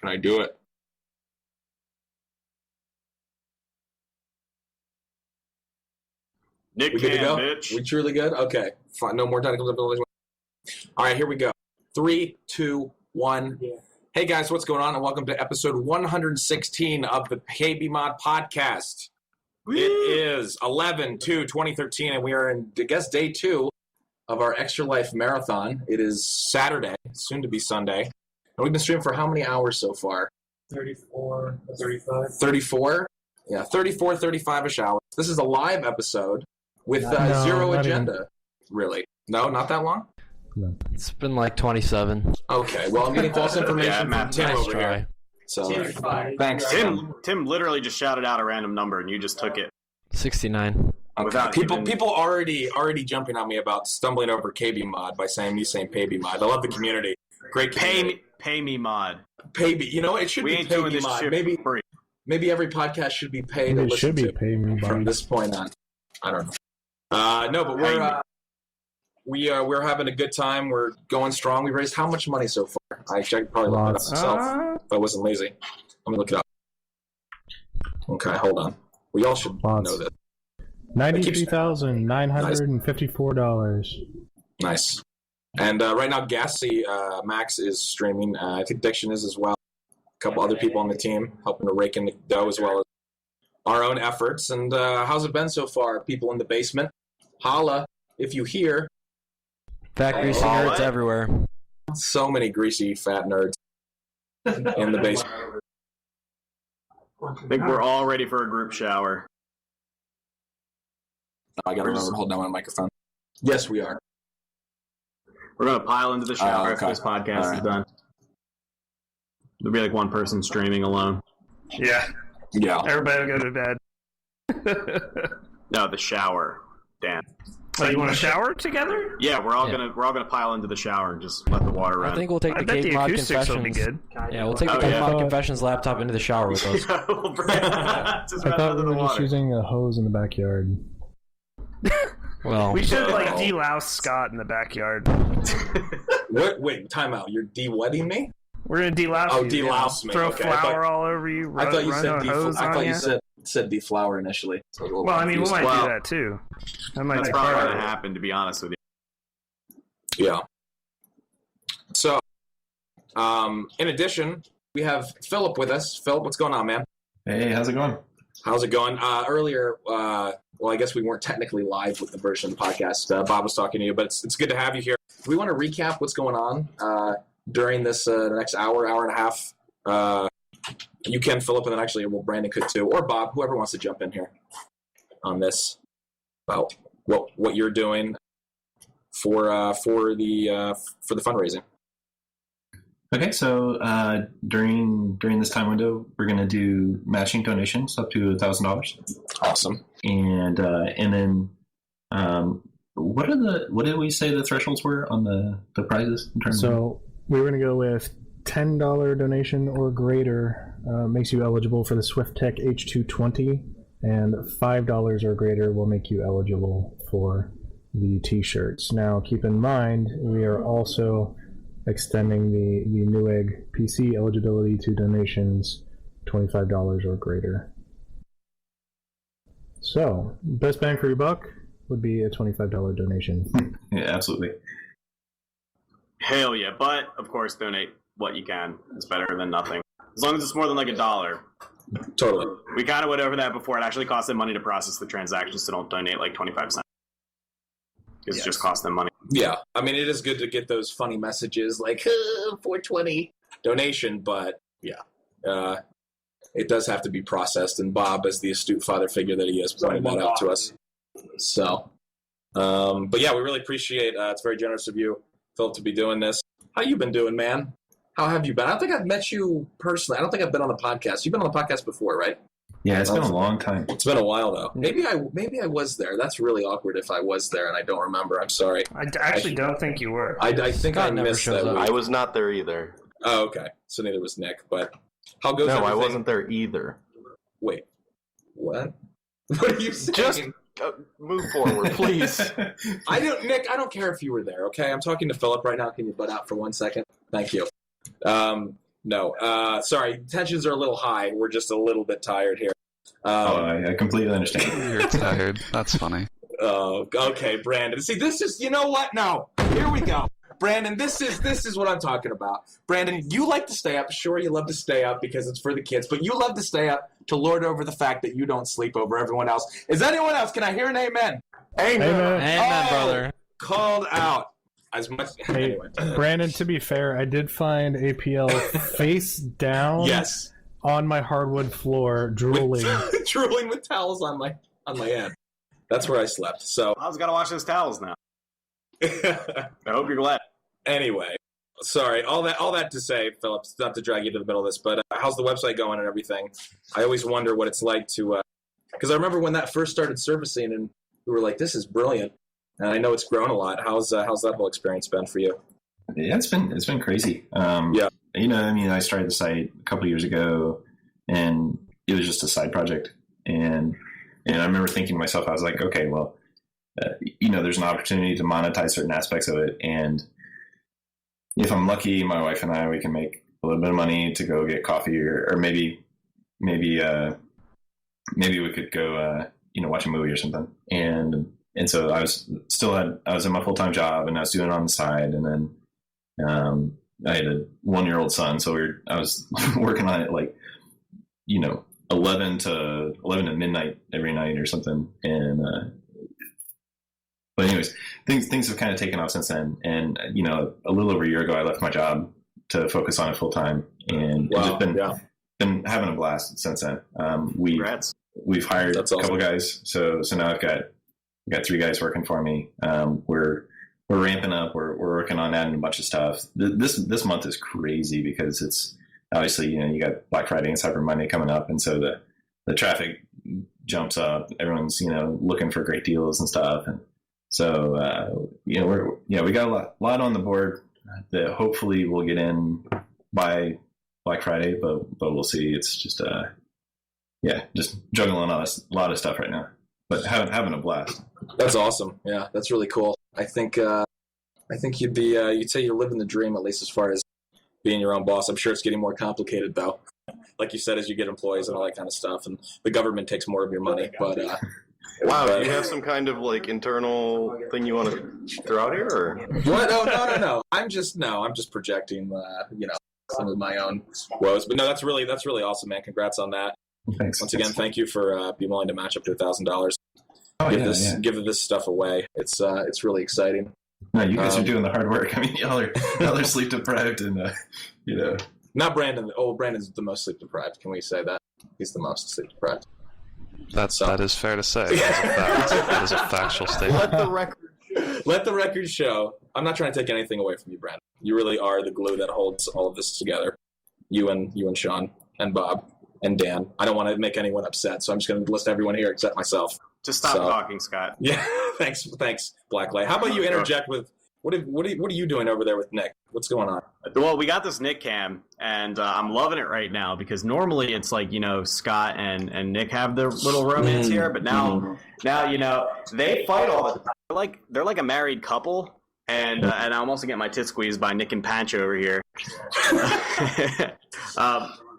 Can I do it? Nick, we good to go? bitch. We truly good? Okay. Fine. No more technical difficulties. All right, here we go. 3, 2, 1. Yeah. Hey, guys, what's going on? And welcome to episode 116 of the KBMOD podcast. Woo! It is 11/2/2013, and we are in, I guess, day 2 of our ExtraLife marathon. It is Saturday, soon to be Sunday. And we've been streaming for how many hours so far? 34, 35. 34? Yeah, 34, 35-ish hours. This is a live episode with zero agenda. Even. Really? No, not that long? No. It's been like 27. Okay, well, I'm getting false information from Tim over here. So, thanks, Tim literally just shouted out a random number, and you just took it. 69. Okay. People already jumping on me about stumbling over KBMOD by saying PayBMod. I love the community. Great community. Pay me mod. Pay me. You know, it should be PayBMod. Maybe every podcast should be paid to listen to from this point on. I don't know. No, but we're having a good time. We're going strong. We raised how much money so far? I probably looked it up myself, but I wasn't lazy. Let me look it up. Okay, hold on. We all should know this. $93,954. Nice. And right now, Gassy Max is streaming. I think Diction is as well. A couple other people on the team helping to rake in the dough as well as our own efforts. And how's it been so far? People in the basement, holla if you hear. Fat greasy nerds everywhere. So many greasy fat nerds in the basement. I think we're all ready for a group shower. I gotta remember to hold down my microphone. Yes, we are. We're gonna pile into the shower after this podcast is done. There'll be like one person streaming alone. Yeah. Everybody will go to bed. No, the shower, Dan. So you want to shower together? Yeah, we're all gonna pile into the shower and just let the water run. I think we'll take the KBMOD Confessions. Will be good. Yeah, we'll take the KBMOD Confessions laptop into the shower with us. I thought we were just using a hose in the backyard. Well, we should de-louse Scott in the backyard. Wait, time out. You're de-wetting me? We're gonna de-louse you. Oh, de-louse me. Throw flour all over you. I thought you said deflower initially. Well, I mean, we might do that too. That's probably going to happen, to be honest with you. Yeah. So, in addition, we have Philip with us. Philip, what's going on, man? Hey, how's it going? How's it going? Earlier, I guess we weren't technically live with the version of the podcast. Bob was talking to you, but it's good to have you here. Do we want to recap what's going on during this next hour and a half? You can, Philip, and then actually, Brandon could too, or Bob, whoever wants to jump in here on this about what you're doing for the fundraising. Okay, so during this time window, we're going to do matching donations up to $1,000. Awesome. And then what did we say the thresholds were on the prizes? We were going to go with $10 donation or greater makes you eligible for the SwiftTech H220, and $5 or greater will make you eligible for the t-shirts. Now, keep in mind, we are also extending the Newegg PC eligibility to donations $25 or greater. So, best bang for your buck would be a $25 donation. Yeah, absolutely. Hell yeah, but of course donate what you can. It's better than nothing. As long as it's more than $1. Totally. We kind of went over that before. It actually costs them money to process the transactions, so don't donate like 25 cents. Because it just costs them money. Yeah, I mean, it is good to get those funny messages like, $4.20 donation, but yeah, it does have to be processed, and Bob, as the astute father figure that he is, pointed that out to us. So, but yeah, we really appreciate it's very generous of you, Philip, to be doing this. How you been doing, man? How have you been? I don't think I've met you personally. I don't think I've been on the podcast. You've been on the podcast before, right? Yeah, it's been a long time. It's been a while, though. Maybe I was there. That's really awkward if I was there and I don't remember. I'm sorry. I actually don't think you were. I think I missed that week. I was not there either. Oh, okay. So neither was Nick. But how goes everything? No, I wasn't there either. Wait. What? What are you saying? Just move forward, please. Nick, I don't care if you were there, okay? I'm talking to Philip right now. Can you butt out for 1 second? Thank you. No. Sorry, tensions are a little high. We're just a little bit tired here. I completely understand. You're tired. That's funny. Oh, okay, Brandon. See, this is, you know what? No. Here we go. Brandon, this is what I'm talking about. Brandon, you like to stay up. Sure, you love to stay up because it's for the kids, but you love to stay up to lord over the fact that you don't sleep over everyone else. Is anyone else? Can I hear an amen? Amen, brother. Called out. As much. Hey, Anyway. Brandon, to be fair, I did find APL face down on my hardwood floor, drooling. Drooling with towels on my head. That's where I slept. So I was got to wash those towels now. I hope you're glad. Anyway, sorry. All that to say, Phillips, not to drag you to the middle of this, but how's the website going and everything? I always wonder what it's like to, because I remember when that first started surfacing, and we were like, "This is brilliant," and I know it's grown a lot. How's that whole experience been for you? Yeah, it's been crazy. I started the site a couple of years ago, and it was just a side project, and I remember thinking to myself, I was like, okay, well, there's an opportunity to monetize certain aspects of it, and if I'm lucky, my wife and we can make a little bit of money to go get coffee, or maybe we could go watch a movie or something. And so I was in my full-time job, and I was doing it on the side, and then I had a 1-year-old son, so I was working on it 11 to midnight every night or something. And but anyways, things have kind of taken off since then. And a little over a year ago, I left my job to focus on it full time, and just been having a blast since then. We've hired a couple guys, so now I've got 3 guys working for me. We're ramping up. We're working on adding a bunch of stuff. This month is crazy because it's obviously, you got Black Friday and Cyber Monday coming up, and so the traffic jumps up. Everyone's looking for great deals and stuff, and so we got a lot on the board that hopefully we'll get in by Black Friday, but we'll see. It's just just juggling a lot of stuff right now, but having a blast. That's awesome. Yeah, that's really cool. I think you'd say you're living the dream, at least as far as being your own boss. I'm sure it's getting more complicated, though. Like you said, as you get employees and all that kind of stuff, and the government takes more of your money. But wow, do you have some kind of internal thing you want to throw out here, or what? No. I'm just projecting, some of my own woes. But no, that's really awesome, man. Congrats on that. Thanks. Once again, thank you for being willing to match up to $1,000. Give this stuff away. It's really exciting. No, you guys are doing the hard work. I mean, y'all are sleep deprived, and Not Brandon. Oh, Brandon's the most sleep deprived. Can we say that? He's the most sleep deprived. That is fair to say. That is a factual statement. Let the record show. I'm not trying to take anything away from you, Brandon. You really are the glue that holds all of this together. You and Sean and Bob and Dan. I don't want to make anyone upset, so I'm just going to list everyone here except myself. Just stop talking, Scott. Yeah, thanks, Blacklight. How about you interject with what are you doing over there with Nick? What's going on? Well, we got this Nick cam, and I'm loving it right now because normally it's Scott and Nick have their little romance here, but now they fight all the time. They're like a married couple, and I'm also getting my tit squeezed by Nick and Pancho over here.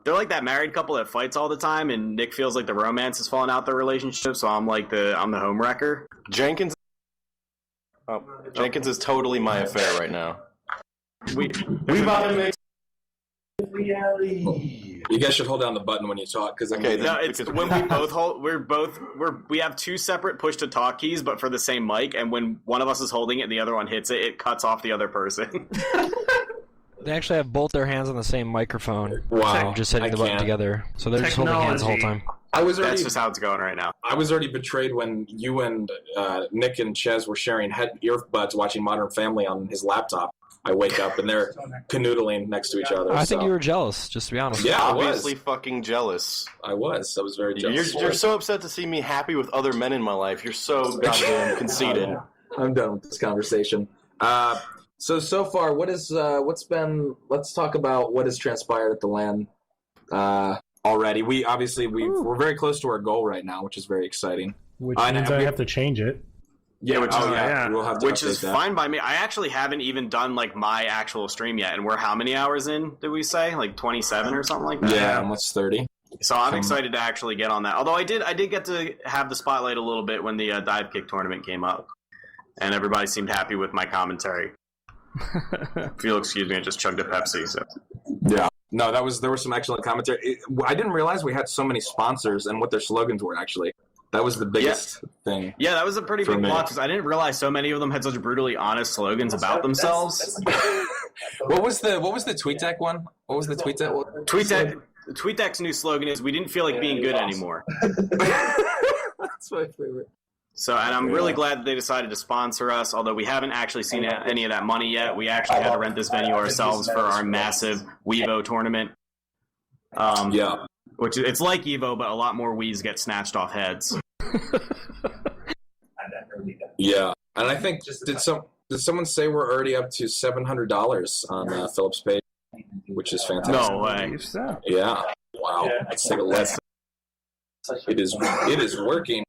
They're like that married couple that fights all the time, and Nick feels like the romance is falling out their relationship, so I'm the home wrecker. Jenkins is totally my affair right now. We about to make. You guys should hold down the button when you talk, because when we both hold. We have 2 separate push to talk keys, but for the same mic, and when one of us is holding it and the other one hits it, it cuts off the other person. They actually have both their hands on the same microphone. Wow. Just hitting the button together. So they're just holding hands the whole time. That's just how it's going right now. I was already betrayed when you and Nick and Chezz were sharing earbuds watching Modern Family on his laptop. I wake up and they're canoodling next to each other. I think you were jealous, just to be honest. Yeah, obviously fucking jealous. I was very jealous. You're so upset to see me happy with other men in my life. You're so goddamn conceited. I'm done with this conversation. So far, what's been? Let's talk about what has transpired at the LAN already. We're very close to our goal right now, which is very exciting. Which means I have to change it. Yeah, yeah. Which is fine by me. I actually haven't even done like my actual stream yet, and we're how many hours in? Did we say like 27 or something like that? Yeah, almost 30. So I'm excited to actually get on that. Although I did get to have the spotlight a little bit when the dive kick tournament came up, and everybody seemed happy with my commentary. If you'll excuse me, I just chugged a Pepsi. So yeah, no, there was some excellent commentary. I didn't realize we had so many sponsors and what their slogans were. Actually, that was the biggest thing. Yeah, that was a pretty big block because I didn't realize so many of them had such brutally honest slogans about themselves. What was the TweetDeck one? What was the TweetDeck one? TweetDeck's new slogan is "We didn't feel like being good anymore." That's my favorite. So, and I'm really glad that they decided to sponsor us, although we haven't actually seen any of that money yet. We actually had to rent this venue ourselves for our massive Weevo tournament. Yeah. Which it's like Evo, but a lot more Wiis get snatched off heads. Yeah. And I think, did someone say we're already up to $700 on Philip's page? Which is fantastic. No way. Yeah. Wow. Let's take a look. It is working.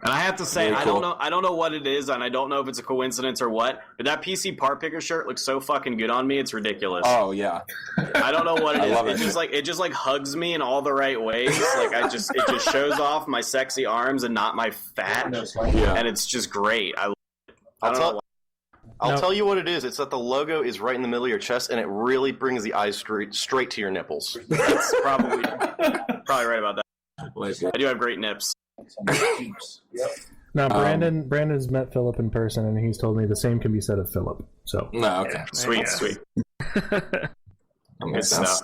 And I have to say, I don't know what it is, and I don't know if it's a coincidence or what, but that PC part picker shirt looks so fucking good on me, it's ridiculous. Oh yeah. I don't know what it is. It just hugs me in all the right ways. Like it just shows off my sexy arms and not my fat. Yeah. And it's just great. I'll tell you what it is. It's that the logo is right in the middle of your chest, and it really brings the eyes straight to your nipples. That's probably right about that. I do have great nips. Now, Brandon's met Philip in person, and he's told me the same can be said of Philip. So, no, okay, sweet. Good stuff.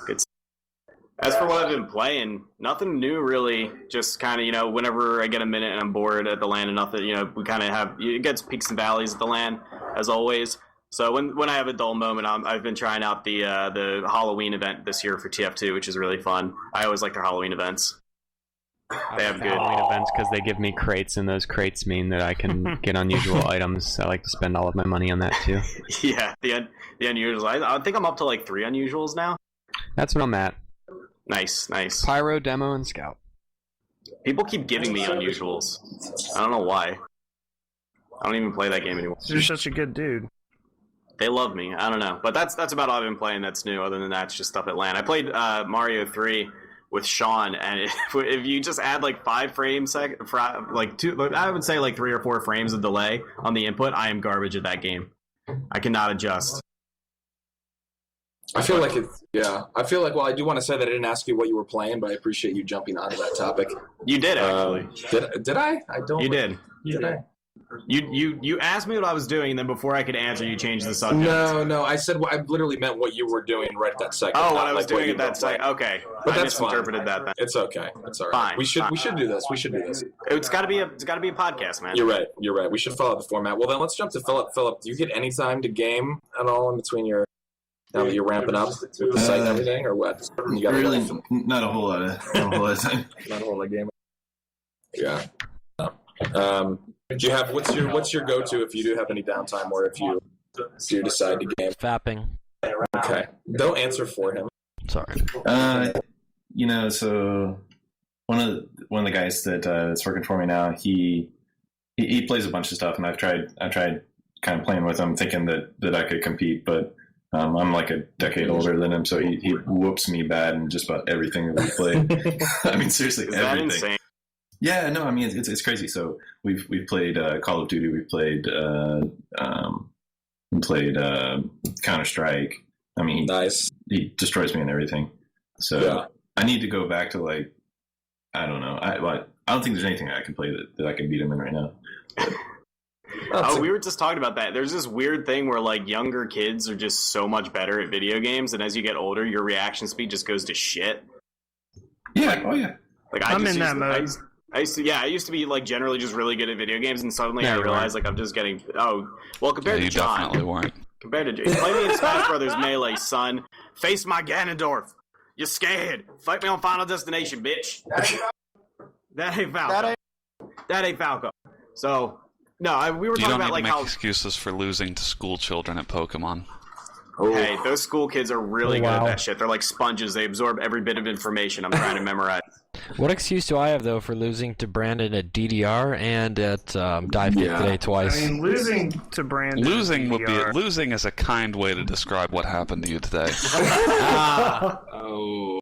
As for what I've been playing, nothing new really. Just kind of, whenever I get a minute and I'm bored at the LAN and nothing, we kind of have, it gets peaks and valleys at the LAN, as always. So when I have a dull moment, I've been trying out the Halloween event this year for TF2, which is really fun. I always like their Halloween events. They have good Halloween events because they give me crates, and those crates mean that I can get unusual items. I like to spend all of my money on that too. Yeah, the unusuals. I think I'm up to like 3 unusuals now. That's what I'm at. Nice. Pyro, Demo, and Scout. People keep giving me unusuals. I don't know why. I don't even play that game anymore. You're such a good dude. They love me. I don't know. But that's about all I've been playing that's new. Other than that, it's just stuff at LAN. I played Mario 3 with Sean, and if you just add like 5 frames, I would say like 3 or 4 frames of delay on the input, I am garbage at that game. I cannot adjust. I feel like well, I do want to say that I didn't ask you what you were playing, but I appreciate you jumping onto that topic. You did, actually. Did I? I don't. You did. Did I? You asked me what I was doing, and then before I could answer, you changed the subject. No. I said I literally meant what you were doing right at that second. Oh, what I was doing at that second. Okay, but I that's misinterpreted that. Then. It's okay. It's all right. Fine. We should do this. It's got to be a podcast, man. You're right. We should follow the format. Well, then let's jump to Philip. Philip, do you get any time to game at all in between your? Now that you're ramping up the site and everything, or what? You got really not a whole lot of time. Not a whole lot of game. Yeah. Do you have what's your go-to if you do have any downtime, or if you decide to game? Fapping. Okay. Don't answer for him. Sorry. So one of the guys that's working for me now, he plays a bunch of stuff, and I've tried kind of playing with him, thinking that I could compete, but I'm like a decade older than him, so he whoops me bad in just about everything that we play. I mean, seriously, is everything. That insane? Yeah, no, I mean it's crazy. So we've played Call of Duty, we played Counter-Strike. I mean, nice. He destroys me in everything. So yeah. I need to go back to I don't know. I don't think there's anything I can play that I can beat him in right now. We were just talking about that. There's this weird thing where younger kids are just so much better at video games, and as you get older, your reaction speed just goes to shit. Yeah. Oh yeah. I'm in that mode. I used to be generally just really good at video games, and suddenly I realized I'm just getting compared to John. Definitely weren't. Compared to play me in Smash Brothers Melee, son. Face my Ganondorf. You're scared. Fight me on Final Destination, bitch. That ain't Falco. That ain't Falco. So no, we were talking about You don't need to make excuses for losing to school children at Pokemon. Hey, those school kids are really good at that shit. They're like sponges. They absorb every bit of information I'm trying to memorize. What excuse do I have, though, for losing to Brandon at DDR and at Dive Kick today twice? I mean, losing to Brandon. Losing is a kind way to describe what happened to you today. Oh.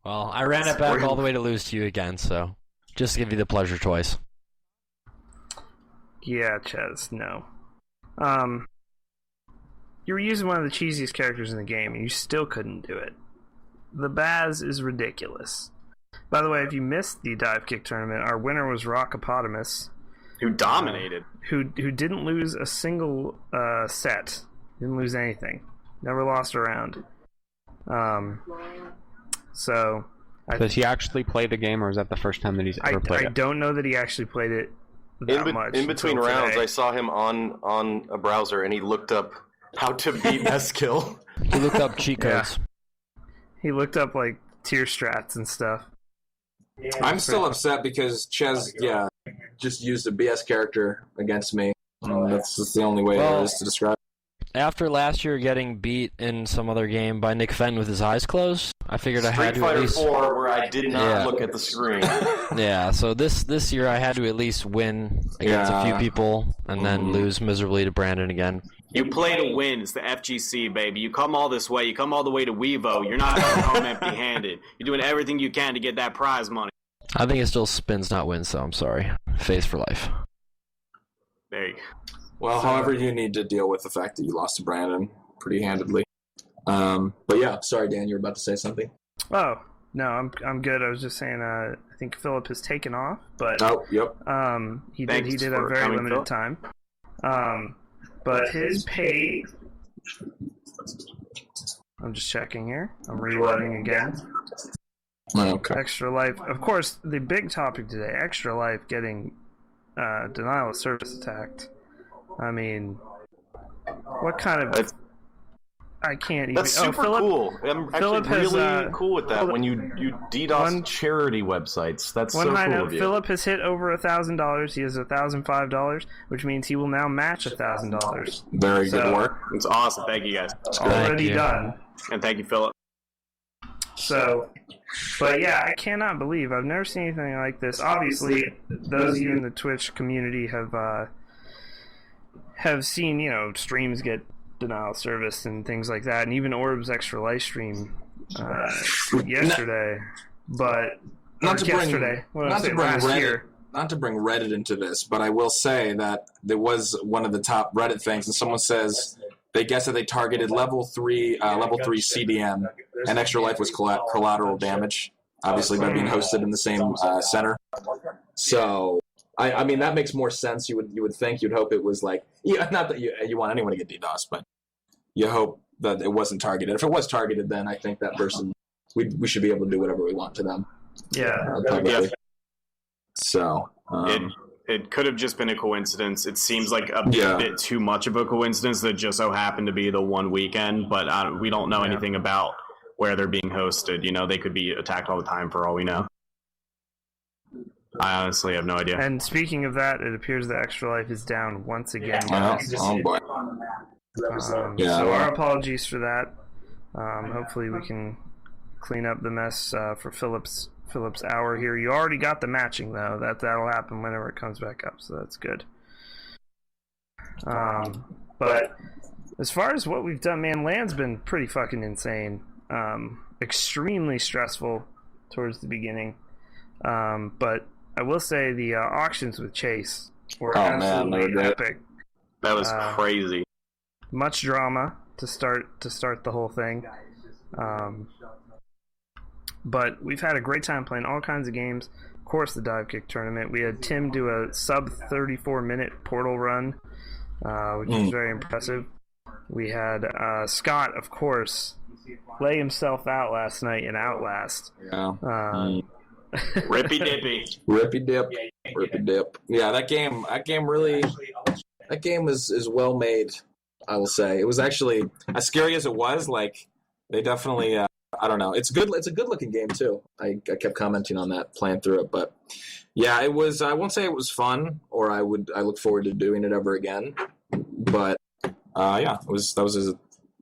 Well, I ran it back all the way to lose to you again, so just to give you the pleasure twice. Yeah, Chezz, no. You were using one of the cheesiest characters in the game, and you still couldn't do it. The Baz is ridiculous. By the way, if you missed the Dive Kick tournament, our winner was Rockopotamus. Who dominated. Who didn't lose a single set. Didn't lose anything. Never lost a round. So... Does he actually play the game, or is that the first time that he's ever played it? I don't know that he actually played it that much. In between rounds, I saw him on a browser, and he looked up how to beat Skill. He looked up cheat codes. Yeah. He looked up, like, tier strats and stuff. I'm still upset because Chezz, just used a BS character against me. That's just the only way there is to describe it. After last year getting beat in some other game by NFEN with his eyes closed, I figured I had to at least... Street Fighter 4, where I did not look at the screen. Yeah, so this year I had to at least win against a few people and then lose miserably to Brandon again. You play to win. It's the FGC, baby. You come all this way. You come all the way to Wevo. You're not going home empty-handed. You're doing everything you can to get that prize money. I think it still spins, not wins, so I'm sorry. Phase for life. There you go. Well, however, you need to deal with the fact that you lost to Brandon pretty handedly. But yeah, sorry, Dan, you were about to say something. Oh, no, I'm good. I was just saying, I think Philip has taken off, but he did a very limited time. But his pay, I'm just checking here. I'm reloading again. Okay. ExtraLife, of course, the big topic today. ExtraLife getting denial of service attacked. I mean, what kind of... I can't even... That's super cool. I'm actually really cool with that. When you DDoS charity websites, that's so cool of you. Philip has hit over $1,000. He has $1,005, which means he will now match $1,000. Very good work. It's awesome. Thank you, guys. Already done. And thank you, Philip. So, but yeah, I cannot believe I've never seen anything like this. Obviously, those of you in the Twitch community have seen, streams get denial of service and things like that, and even Orb's ExtraLife stream yesterday. But not to bring Reddit into this, but I will say that there was one of the top Reddit things, and someone says they guess that they targeted level 3 CDM, and ExtraLife was collateral damage, obviously by being hosted in the same center. So. I mean, that makes more sense. You would think, you'd hope it was like, not that you want anyone to get DDoS, but you hope that it wasn't targeted. If it was targeted, then I think that person, we should be able to do whatever we want to them. Yeah. So it could have just been a coincidence. It seems like a bit too much of a coincidence that just so happened to be the one weekend, but we don't know anything about where they're being hosted. They could be attacked all the time for all we know. I honestly have no idea. And speaking of that, it appears that ExtraLife is down once again. Oh boy. So our apologies for that. Hopefully we can clean up the mess for Philip's hour here. You already got the matching, though. That'll happen whenever it comes back up, so that's good. But as far as what we've done, man, LAN's been pretty fucking insane. Extremely stressful towards the beginning. But I will say the auctions with Chase were absolutely epic. That was crazy. Much drama to start the whole thing. But we've had a great time playing all kinds of games. Of course, the Dive Kick tournament. We had Tim do a sub 34-minute portal run, which was very impressive. We had Scott, of course, lay himself out last night in Outlast. Rippy dip. Yeah, that game is well made. I will say it was actually as scary as it was. Like they definitely, I don't know. It's good. It's a good looking game too. I kept commenting on that, playing through it, but yeah, it was. I won't say it was fun, or I look forward to doing it ever again. But it was.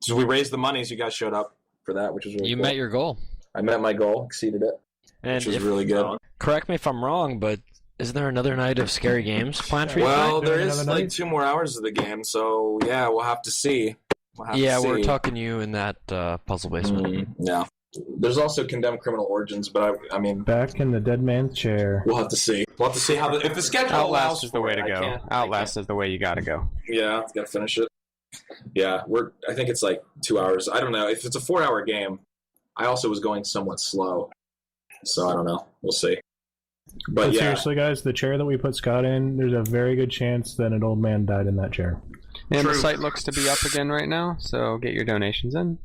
So we raised the money, so you guys showed up for that, which was really cool. Met your goal. I met my goal, exceeded it. which was really good. Correct me if I'm wrong, but is there another night of scary games planned for you? Well, there is like 2 more hours of the game, so yeah, we'll have to see. We're talking you in that puzzle basement. Yeah. There's also Condemned Criminal Origins, but I mean... Back in the dead man's chair. We'll have to see. We'll have to see how if the schedule allows Outlast is the way to go. Outlast is the way you gotta go. Yeah, gotta finish it. Yeah, I think it's like 2 hours. I don't know. If it's a 4-hour game, I also was going somewhat slow. So I don't know. We'll see. But yeah. Seriously, guys, the chair that we put Scott in, there's a very good chance that an old man died in that chair. And the site looks to be up again right now, so get your donations in.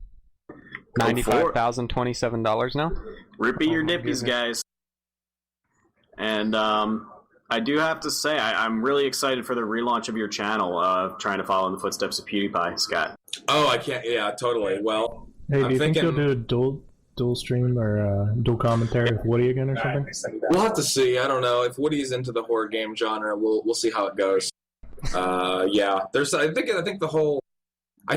$95,027 now. Rippy your nippies, guys. And I do have to say, I'm really excited for the relaunch of your channel, trying to follow in the footsteps of PewDiePie, Scott. Oh, I can't. Yeah, totally. Well, hey, do you think you'll do a dual stream or dual commentary with Woody again or something? We'll have to see. I don't know if Woody's into the horror game genre. We'll see how it goes. Yeah, I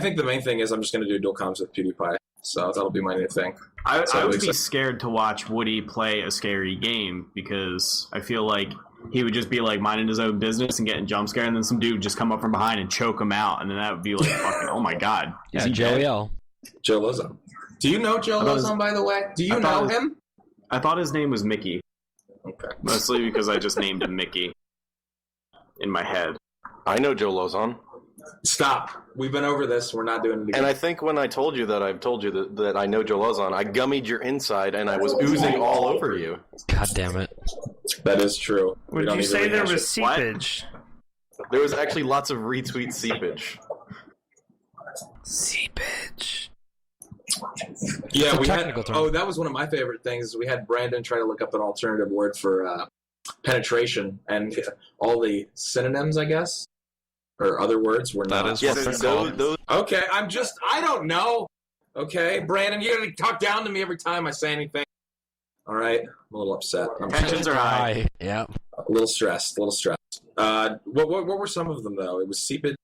think the main thing is I'm just going to do dual comms with PewDiePie. So that'll be my new thing. I would be scared to watch Woody play a scary game because I feel like he would just be like minding his own business and getting jump scared, and then some dude would just come up from behind and choke him out, and then that would be like fucking oh my god. Is he Joey L? Joe Lozon. Do you know Joe Lozon, by the way? Do you know him? I thought his name was Mickey. Okay. Mostly because I just named him Mickey in my head. I know Joe Lozon. Stop. We've been over this. We're not doing it again. And I think when I told you that I've told you that I know Joe Lozon, I gummied your inside and I was oozing all over you. God damn it. That is true. Would you say there was seepage? There was actually lots of retweet seepage. Seepage. Yeah, we had. Oh, that was one of my favorite things. We had Brandon try to look up an alternative word for penetration, and all the synonyms, I guess, or other words were not. That is what they're called. Okay, I don't know. Okay, Brandon, you're gonna talk down to me every time I say anything. All right, I'm a little upset. Tensions are high. Yeah. A little stressed. What were some of them though? It was seepage.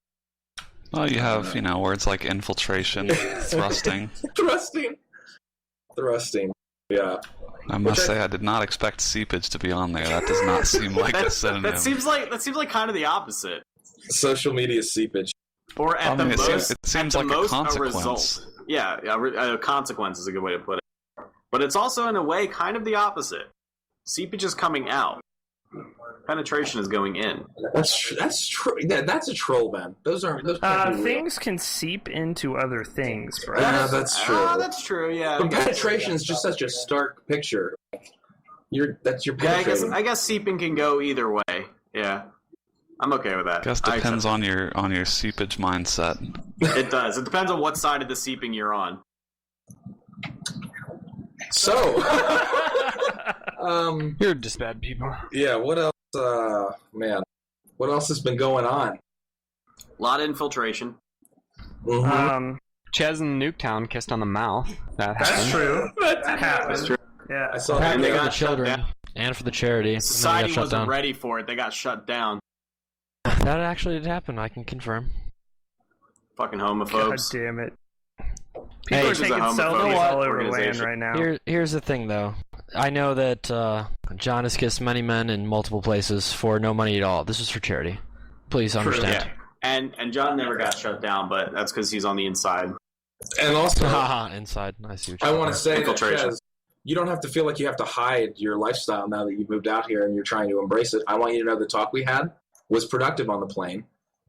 Well, you have, words like infiltration, thrusting. Thrusting. Yeah. I must say, I did not expect seepage to be on there. That does not seem like a synonym. That seems like kind of the opposite. Social media seepage. Or at the most, it seems like a consequence. Yeah, a consequence is a good way to put it. But it's also, in a way, kind of the opposite. Seepage is coming out. Penetration is going in. That's true. That's a troll, man. Those things can seep into other things, bro. That's true. That's true. Yeah. But penetration is just such a stark picture. That's your penetration. Yeah, I guess seeping can go either way. Yeah, I'm okay with that. I guess depends on your seepage mindset. It does. It depends on what side of the seeping you're on. So, you're just bad people. Yeah. What else? Man, what else has been going on? A lot of infiltration. Mm-hmm. Chezz and Nuketown kissed on the mouth. That's true. That happened. That's true. Yeah, I saw that. And they got the children and for the charity. Society wasn't ready for it. They got shut down. That actually did happen. I can confirm. Fucking homophobes. God damn it. People are taking selfies all over land right now. Here's the thing, though. I know that John has kissed many men in multiple places for no money at all. This is for charity. Please understand. Yeah. And John never got shut down, but that's because he's on the inside. And also, inside. I see what I want to say that, Chezz, you don't have to feel like you have to hide your lifestyle now that you've moved out here and you're trying to embrace it. I want you to know the talk we had was productive on the plane.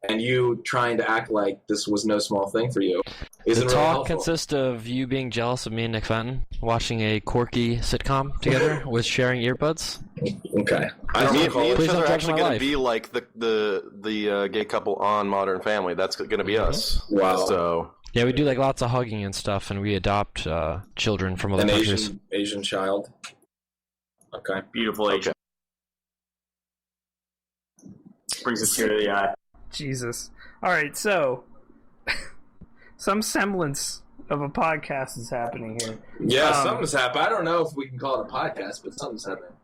And you trying to act like this was no small thing for you. The talk consists of you being jealous of me and Nick Fenton, watching a quirky sitcom together with sharing earbuds. Okay. Me and Chezz are actually going to be like the gay couple on Modern Family. That's going to be us. Wow. So yeah, we do like lots of hugging and stuff, and we adopt children from other countries. Asian child. Okay. Beautiful Asian. Brings a tear to the eye. Jesus. All right, so some semblance of a podcast is happening here. Yeah, something's happening. I don't know if we can call it a podcast, but something's happening.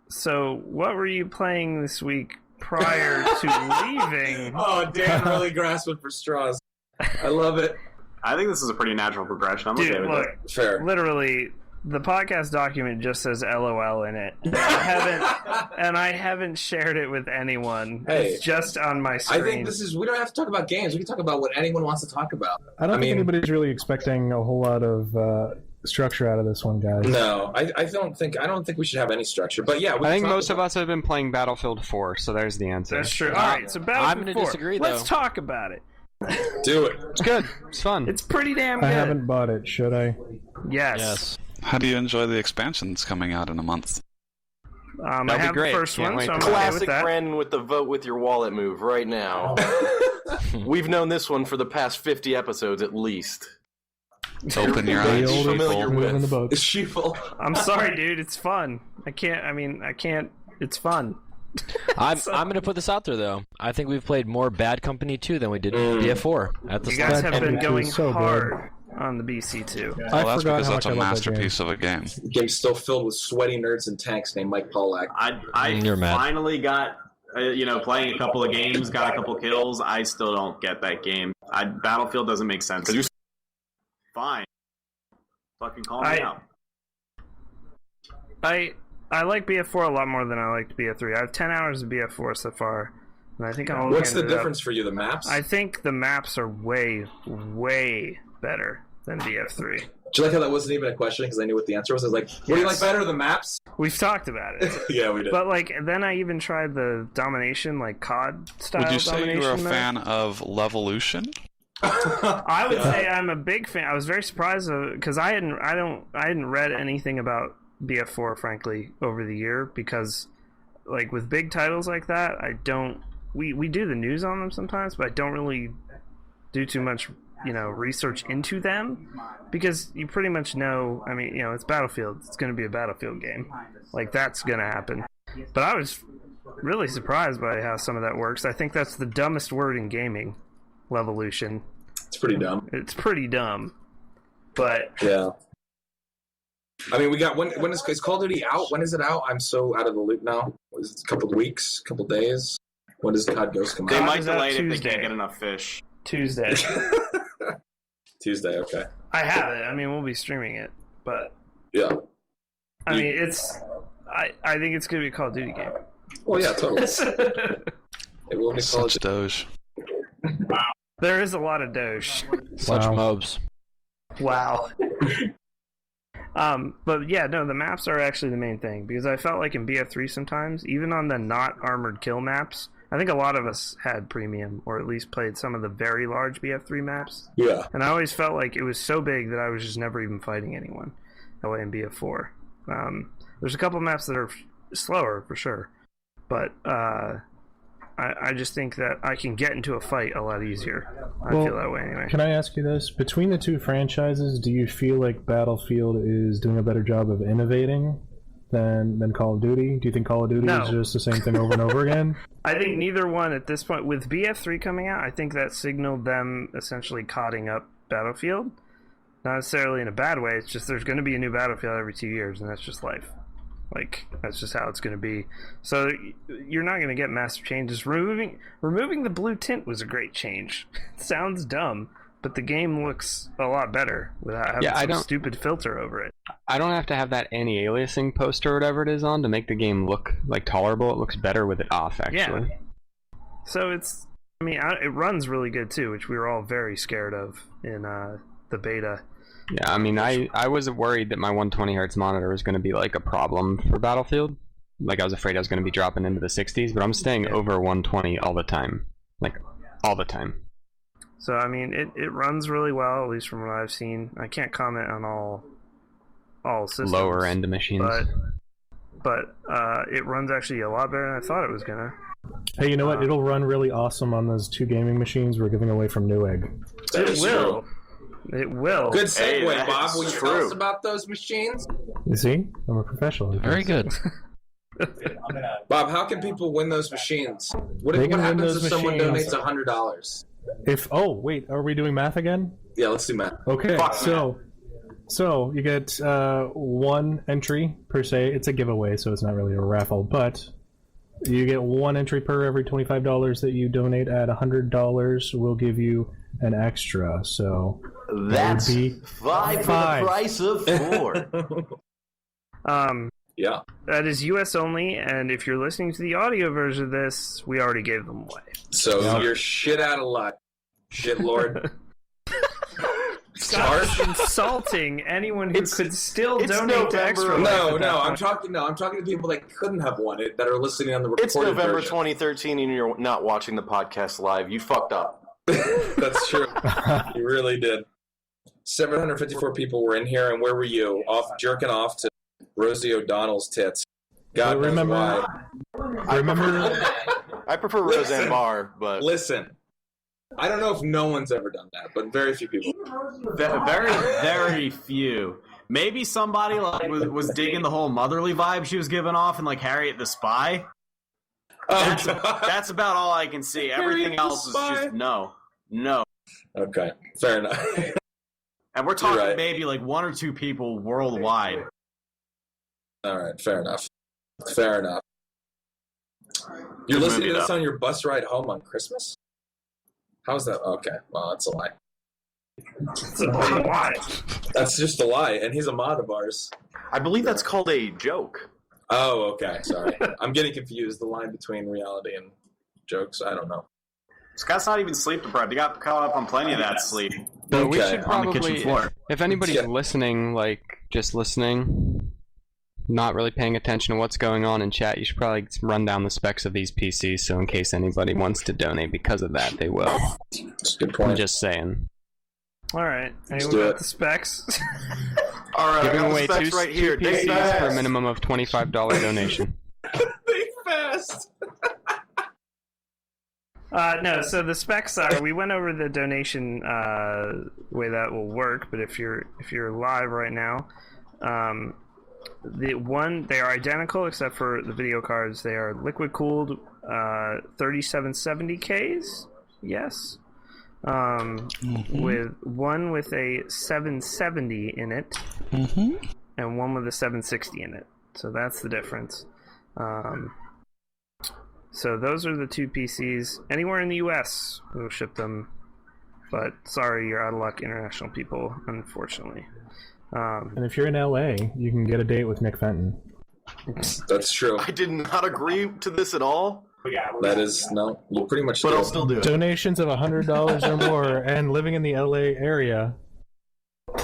So what were you playing this week prior to leaving? Oh, Dan really grasping for straws. I love it. I think this is a pretty natural progression. I'm okay with it. Fair. Literally, The podcast document just says LOL in it. I haven't shared it with anyone. Hey, it's just on my screen. I think we don't have to talk about games. We can talk about what anyone wants to talk about. I don't think anybody's really expecting a whole lot of structure out of this one, guys. No, I don't think we should have any structure. But yeah, I think most of us have been playing Battlefield 4, so there's the answer. That's true. All right, so Battlefield I'm going to disagree, though. Let's talk about it. Do it. It's good. It's fun. It's pretty damn good. I haven't bought it. Should I? Yes. How do you enjoy the expansions coming out in a month? I have the first one, so I'm classic okay with Brandon with the vote with your wallet move right now. We've known this one for the past 50 episodes at least. Open your eyes, familiar with. Sheeple. I'm sorry, dude. It's fun. I can't. It's fun. I'm going to put this out there, though. I think we've played more Bad Company 2 than we did BF4 at the You guys start. have been going so hard on the BC2. Well, that's because that's a masterpiece of a game. The game's still filled with sweaty nerds and tanks named Mike Pollack. I finally got, playing a couple of games, got a couple kills. I still don't get that game. Battlefield doesn't make sense. Fine. Fucking call me out. I like BF4 a lot more than I liked BF3. I have 10 hours of BF4 so far, and I think I'm. What's the difference for you? The maps? I think the maps are way, way better than BF3. Do you like how that wasn't even a question because I knew what the answer was? I was like, what do you like better, the maps? We've talked about it. Yeah, we did. But then I even tried the domination, COD style. Would you say you were a mode. fan of Levolution? I would say I'm a big fan. I was very surprised because I hadn't read anything about BF4 frankly over the year because with big titles like that we do the news on them sometimes, but I don't really do too much research into them because you pretty much know. I mean, it's Battlefield. It's going to be a Battlefield game. That's going to happen. But I was really surprised by how some of that works. I think that's the dumbest word in gaming. Levolution. It's pretty dumb. It's pretty dumb. But yeah. I mean, we got when is Call of Duty out? When is it out? I'm so out of the loop now. Is it a couple of weeks, couple of days? When does COD Ghost come out? They might delay it if they can't get enough fish. Tuesday. Tuesday, okay. I have it. I mean, we'll be streaming it, but yeah. I mean, it's. I think it's gonna be a Call of Duty game. Well, yeah, totally. It will be Call of Such Doge. Wow. There is a lot of Doge. Such mobs. Wow. But yeah, no, the maps are actually the main thing because I felt like in BF3 sometimes, even on the not armored kill maps, I think a lot of us had premium or at least played some of the very large BF3 maps. Yeah. And I always felt like it was so big that I was just never even fighting anyone that way in BF4. There's a couple maps that are slower for sure, but I just think that I can get into a fight a lot easier. I feel that way anyway. Can I ask you this? Between the two franchises, do you feel like Battlefield is doing a better job of innovating than Call of Duty? Do you think Call of Duty is just the same thing over and over again? I think neither one at this point. With BF3 coming out, I think that signaled them essentially cotting up Battlefield. Not necessarily in a bad way, it's just there's going to be a new Battlefield every 2 years, and that's just life. That's just how it's going to be. So you're not going to get massive changes. Removing the blue tint was a great change. It sounds dumb, but the game looks a lot better without having some stupid filter over it. I don't have to have that anti-aliasing poster or whatever it is on to make the game look tolerable. It looks better with it off, actually. Yeah. So it runs really good too, which we were all very scared of in the beta. Yeah, I mean, I was worried that my 120 hertz monitor was going to be a problem for Battlefield. I was afraid I was going to be dropping into the 60s, but I'm staying over 120 all the time. All the time. So, I mean, it runs really well, at least from what I've seen. I can't comment on all systems. Lower end machines. But it runs actually a lot better than I thought it was going to. Hey, you know what? It'll run really awesome on those two gaming machines we're giving away from Newegg. It will. It will. Good segue, Bob. Will you tell us about those machines? You see? I'm a professional. Very good. Bob, how can people win those machines? What happens if someone donates $100? Wait, are we doing math again? Yeah, let's do math. Okay, so you get one entry per se. It's a giveaway, so it's not really a raffle, but you get one entry per every $25 that you donate. At $100, we'll give you an extra. So That's five for the price of four. Yeah. That is US only, and if you're listening to the audio version of this, we already gave them away. So you're shit out of luck, shit lord. Stop insulting anyone who could still donate to ExtraLife. No, I'm talking to people that couldn't have won it, that are listening on the recorded It's November version. 2013 and you're not watching the podcast live. You fucked up. That's true. You really did. 754 people were in here, and where were you? Off jerking off to Rosie O'Donnell's tits. God knows why. I prefer Roseanne Barr, but listen, I don't know if no one's ever done that, but very few people. Very, very few. Maybe somebody like was digging the whole motherly vibe she was giving off, and like Harriet the Spy. That's about all I can see. Everything else is just no. Okay, fair enough. And we're talking maybe like one or two people worldwide. All right, fair enough. You're listening to this on your bus ride home on Christmas? How's that? Okay, well, that's a lie. That's just a lie, and he's a mod of ours. I believe that's called a joke. Oh, okay, sorry. I'm getting confused. The line between reality and jokes, I don't know. Scott's not even sleep deprived. He got caught up on plenty of that sleep. But we should on the kitchen probably, floor. if anybody's listening, like just listening, not really paying attention to what's going on in chat, you should probably run down the specs of these PCs, so in case anybody wants to donate because of that, they will. That's a good point. I'm just saying. Alright, anyone got the specs? Alright, Giving away specs two, right here. two PCs for a minimum of $25 donation. Think fast! No, so the specs are, we went over the donation way that will work, but if you're live right now, they are identical except for the video cards. They are liquid cooled 3770Ks, yes, with one with a 770 in it, and one with a 760 in it. So that's the difference. So those are the two PCs. Anywhere in the US, we'll ship them. But sorry, you're out of luck, international people, unfortunately. And if you're in LA, you can get a date with Nick Fenton. That's true. I did not agree to this at all. That is, no, you pretty much But did. I'll still do it. Donations of $100 or more, and living in the LA area.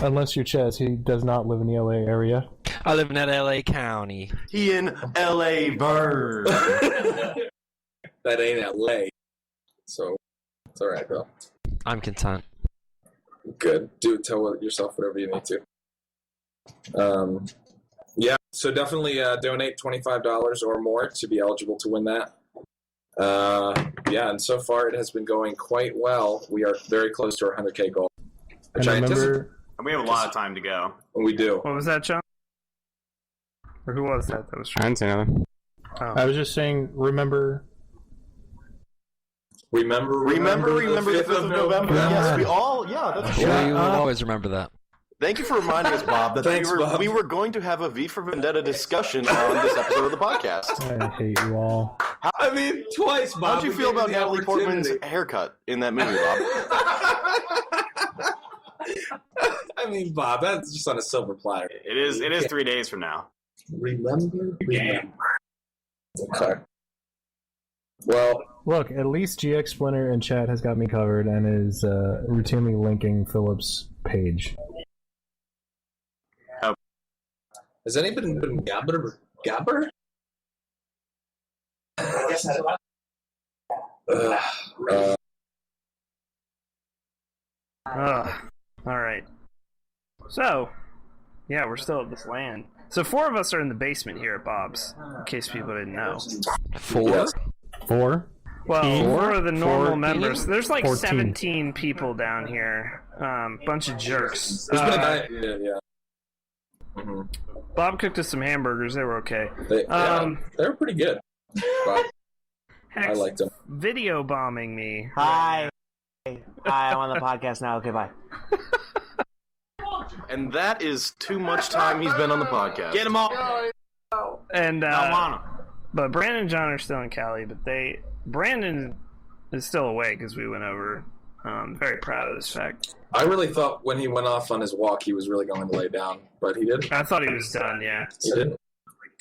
Unless you're Chezz, he does not live in the LA area. I live in that LA County. He in LA Bird. That ain't LA. So, it's alright, bro. I'm content. Good. Tell yourself whatever you need to. Yeah, so definitely donate $25 or more to be eligible to win that. Yeah, and so far it has been going quite well. We are very close to our 100K goal. Which I anticipate. And we have a lot of time to go. We do. What was that, John? Or who was that? That was I didn't say nothing. Oh. I was just saying, remember the 5th of November. Yes, we all, that's true. Sure, you will always remember that. Thank you for reminding us, Bob, that we were going to have a V for Vendetta discussion on this episode of the podcast. I hate you all. I mean, twice, Bob. How'd you feel about Natalie Portman's haircut in that movie, Bob? I mean, Bob, that's just on a silver platter. It is 3 days from now. Remember. Okay. Well, look, at least GX Splinter in chat has got me covered and is routinely linking Philip's page. has anybody been Gabber? Alright. So, yeah, we're still at this land. So 4 of us are in the basement here at Bob's, in case people didn't know. 4? Yes. 4? Well, 4 of the normal members. There's like 14. 17 people down here. Bunch of jerks. There's been a guy, yeah. Mm-hmm. Bob cooked us some hamburgers. They were okay. They were pretty good. But I liked them. Video bombing me. Hi, I'm on the podcast now. Okay, bye. And that is too much time he's been on the podcast. Get him all. And I want him. but Brandon and John are still in Cali. But Brandon is still awake as we went over. Very proud of this fact. I really thought when he went off on his walk, he was really going to lay down, but he didn't. I thought he was done, yeah. He didn't.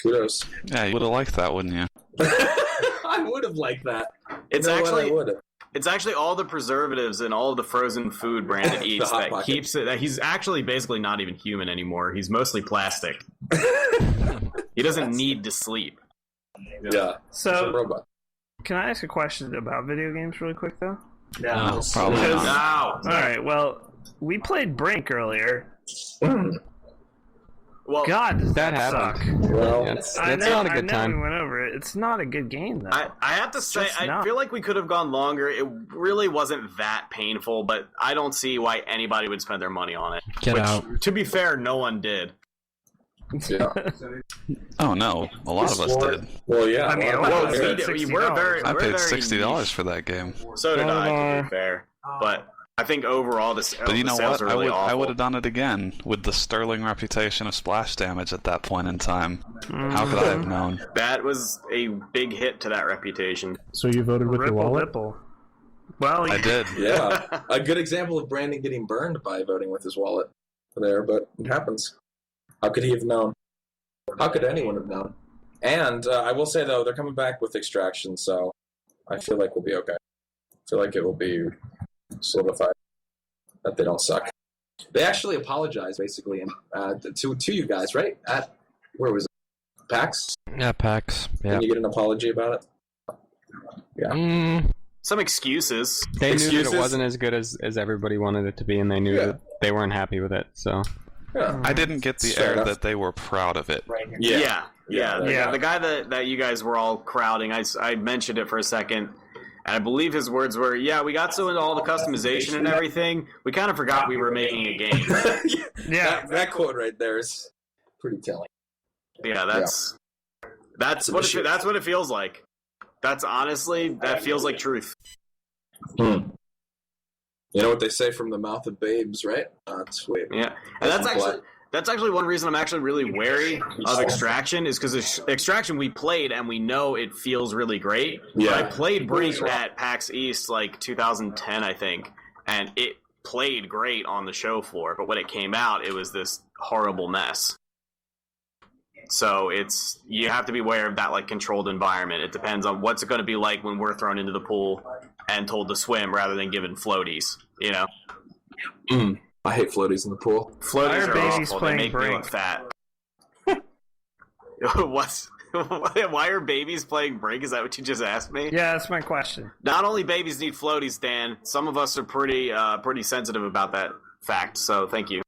Kudos. Yeah, you would have liked that, wouldn't you? I would have liked that. It's actually all the preservatives and all of the frozen food Brandon eats that pocket. Keeps it. That he's actually basically not even human anymore. He's mostly plastic. He doesn't need to sleep. Yeah. So, can I ask a question about video games really quick, though? No, probably not. No. All right. Well, we played Brink earlier. Well, God, does that happened. Well, that's not a good time. We went over it. It's not a good game, though. I have to say, I feel like we could have gone longer. It really wasn't that painful, but I don't see why anybody would spend their money on it. Get out. To be fair, no one did. Yeah. Oh no, a lot of us did. Well, yeah. I mean, I paid $60 for that game. So did I, to be fair. But I think overall, but you know what? Really I would have done it again with the sterling reputation of splash damage at that point in time. How could I have known? That was a big hit to that reputation. So you voted with your wallet? Well, I did. Yeah. A good example of Brandon getting burned by voting with his wallet there, but it happens. How could he have known? How could anyone have known? And I will say, though, they're coming back with Extraction, so I feel like we'll be okay. I feel like it will be solidified that they don't suck. They actually apologized, basically, to you guys, right? At, where was it? PAX? Yeah, PAX. Yeah. Can you get an apology about it? Yeah. Some excuses. They knew that it wasn't as good as everybody wanted it to be, and they knew that they weren't happy with it, so... Yeah. I didn't get the air that they were proud of it. Yeah. The guy that you guys were all crowding, I mentioned it for a second, and I believe his words were, "Yeah, we got so into all the customization and everything, we kind of forgot we were making a game." Yeah, that quote right there is pretty telling. Yeah, that's what it feels like. That's honestly, that feels like truth. You know what they say, from the mouth of babes, right? Sweet. Yeah, and that's actually one reason I'm actually really wary of Extraction, is because Extraction we played and we know it feels really great. Yeah. But I played Brink at PAX East like 2010, I think, and it played great on the show floor. But when it came out, it was this horrible mess. So you have to be aware of that, like, controlled environment. It depends on what's it going to be like when we're thrown into the pool and told to swim rather than given floaties, you know? I hate floaties in the pool. Floaties are awful. They make me look fat. Why are babies playing Brink? Is that what you just asked me? Yeah, that's my question. Not only babies need floaties, Dan. Some of us are pretty sensitive about that fact, so thank you.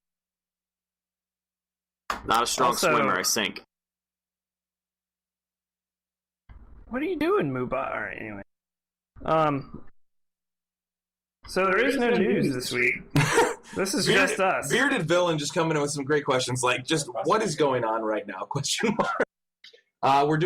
Not a strong swimmer, I sink. What are you doing, Muba? Alright, anyway. So there is no news this week. This is just us. Bearded Villain just coming in with some great questions, like, just what is going on right now? Question mark. We're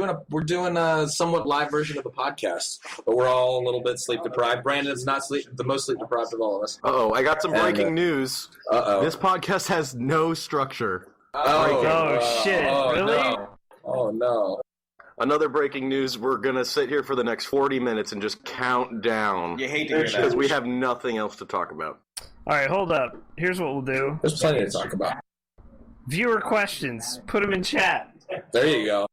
doing a somewhat live version of the podcast, but we're all a little bit sleep deprived. Brandon's not the most sleep deprived of all of us. I got some breaking news. This podcast has no structure. Shit! Really? No. Oh no! Another breaking news. We're gonna sit here for the next 40 minutes and just count down. You hate to hear that because we have nothing else to talk about. All right, hold up. Here's what we'll do. There's plenty to talk about. Viewer questions. Put them in chat. There you go.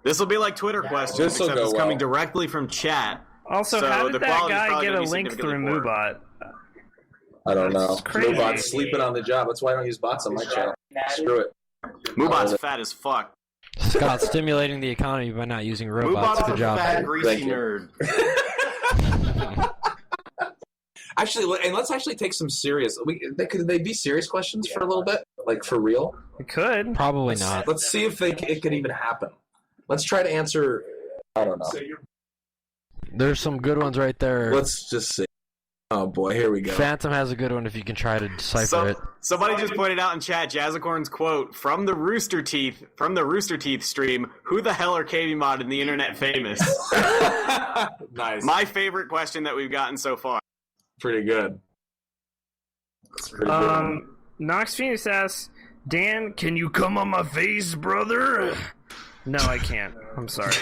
This will be like Twitter questions, except it's coming directly from chat. Also, so how did that guy get a link through Moobot? I don't know. Moobot's sleeping on the job. That's why I don't use bots on my channel. Screw it. Moobot's fat as fuck. Scott stimulating the economy by not using robots. Good job. Fat, greasy nerd. Actually, and let's actually take some serious. Could they be serious questions for a little bit, like for real? It could. Probably not. Let's see if it could even happen. Let's try to answer. I don't know. There's some good ones right there. Let's just see. Oh boy, here we go. Phantom has a good one if you can try to decipher it. Somebody just pointed out in chat Jazzicorn's quote from the Rooster Teeth stream. Who the hell are KBMOD and the internet famous? Nice. My favorite question that we've gotten so far. Pretty good. Good. Nox Phoenix asks, Dan, can you come on my face, brother? No, I can't. I'm sorry.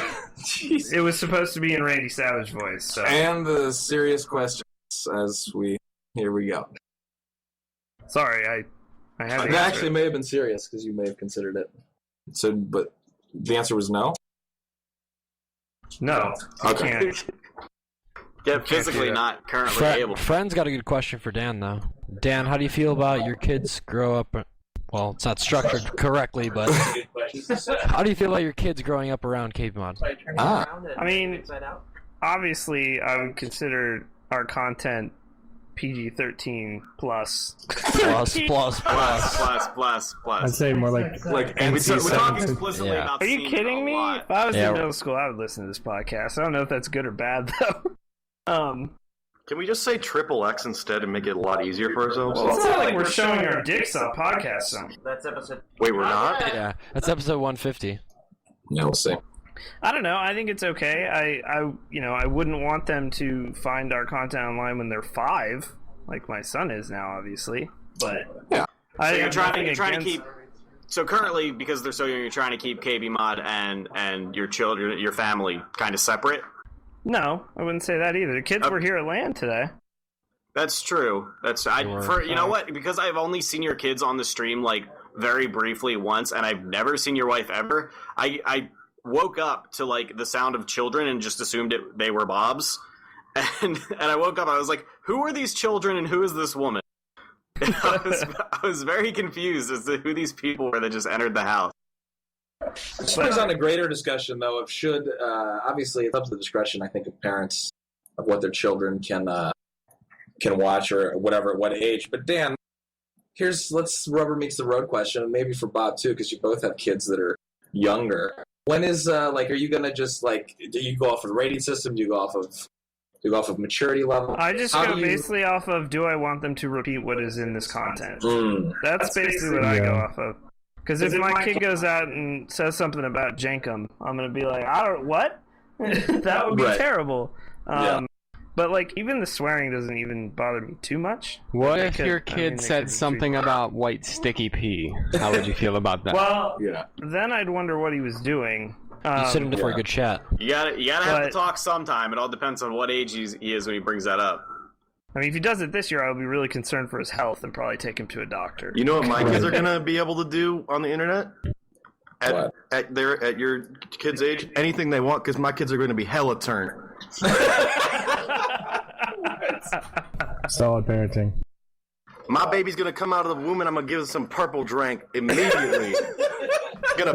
It was supposed to be in Randy Savage voice. So. And the serious questions here we go. Sorry, I had to That answer actually it. may have been serious because you may have considered it. So, but the answer was no. No, you Okay. can't. Yeah, physically not currently able. Friend's got a good question for Dan, though. Dan, how do you feel about your kids grow up? Well, it's not structured correctly, but how do you feel about your kids growing up around KBMOD? I mean, obviously, I would consider our content PG-13 plus. Plus. I'd say more like And we're talking NC-17. explicitly Yeah. about Are you scenes kidding a me? lot. If I was Yeah. in middle school, I would listen to this podcast. I don't know if that's good or bad, though. Can we just say XXX instead and make it a lot easier for ourselves? It's not like we're showing our dicks on podcasts. So. That's episode. Wait, we're not? Yeah, that's episode 150. Yeah, we'll see. I don't know. I think it's okay. I wouldn't want them to find our content online when they're 5, like my son is now, obviously. But Yeah. So you're trying to keep. So currently, because they're so young, you're trying to keep KB Mod and your children, your family, kind of separate. No, I wouldn't say that either. The kids were here at LAN today. That's true. You know what? Because I've only seen your kids on the stream like very briefly once, and I've never seen your wife ever. I woke up to like the sound of children and just assumed they were Bob's, and I woke up. I was like, "Who are these children and who is this woman?" I was very confused as to who these people were that just entered the house. This brings on a greater discussion, though, of should obviously it's up to the discretion, I think, of parents of what their children can watch or whatever at what age. But Dan, let's rubber meets the road question, and maybe for Bob too, because you both have kids that are younger. When is are you gonna just do you go off of the rating system? Do you go off of maturity level? I just go basically off of, do I want them to repeat what is in this content? That's basically what I go off of. Because if my kid goes out and says something about Jankum, I'm going to be like, what? That would be terrible. But even the swearing doesn't even bother me too much. What if your kid said something about white sticky pee? How would you feel about that? Well, then I'd wonder what he was doing. You sit him for a good chat. You gotta have to talk sometime. It all depends on what age he is when he brings that up. I mean, if he does it this year, I'll be really concerned for his health and probably take him to a doctor. You know what my kids are gonna be able to do on the internet? At your kid's age, anything they want, because my kids are going to be hella turned. Solid parenting. My baby's gonna come out of the womb and I'm gonna give it some purple drink immediately. I'm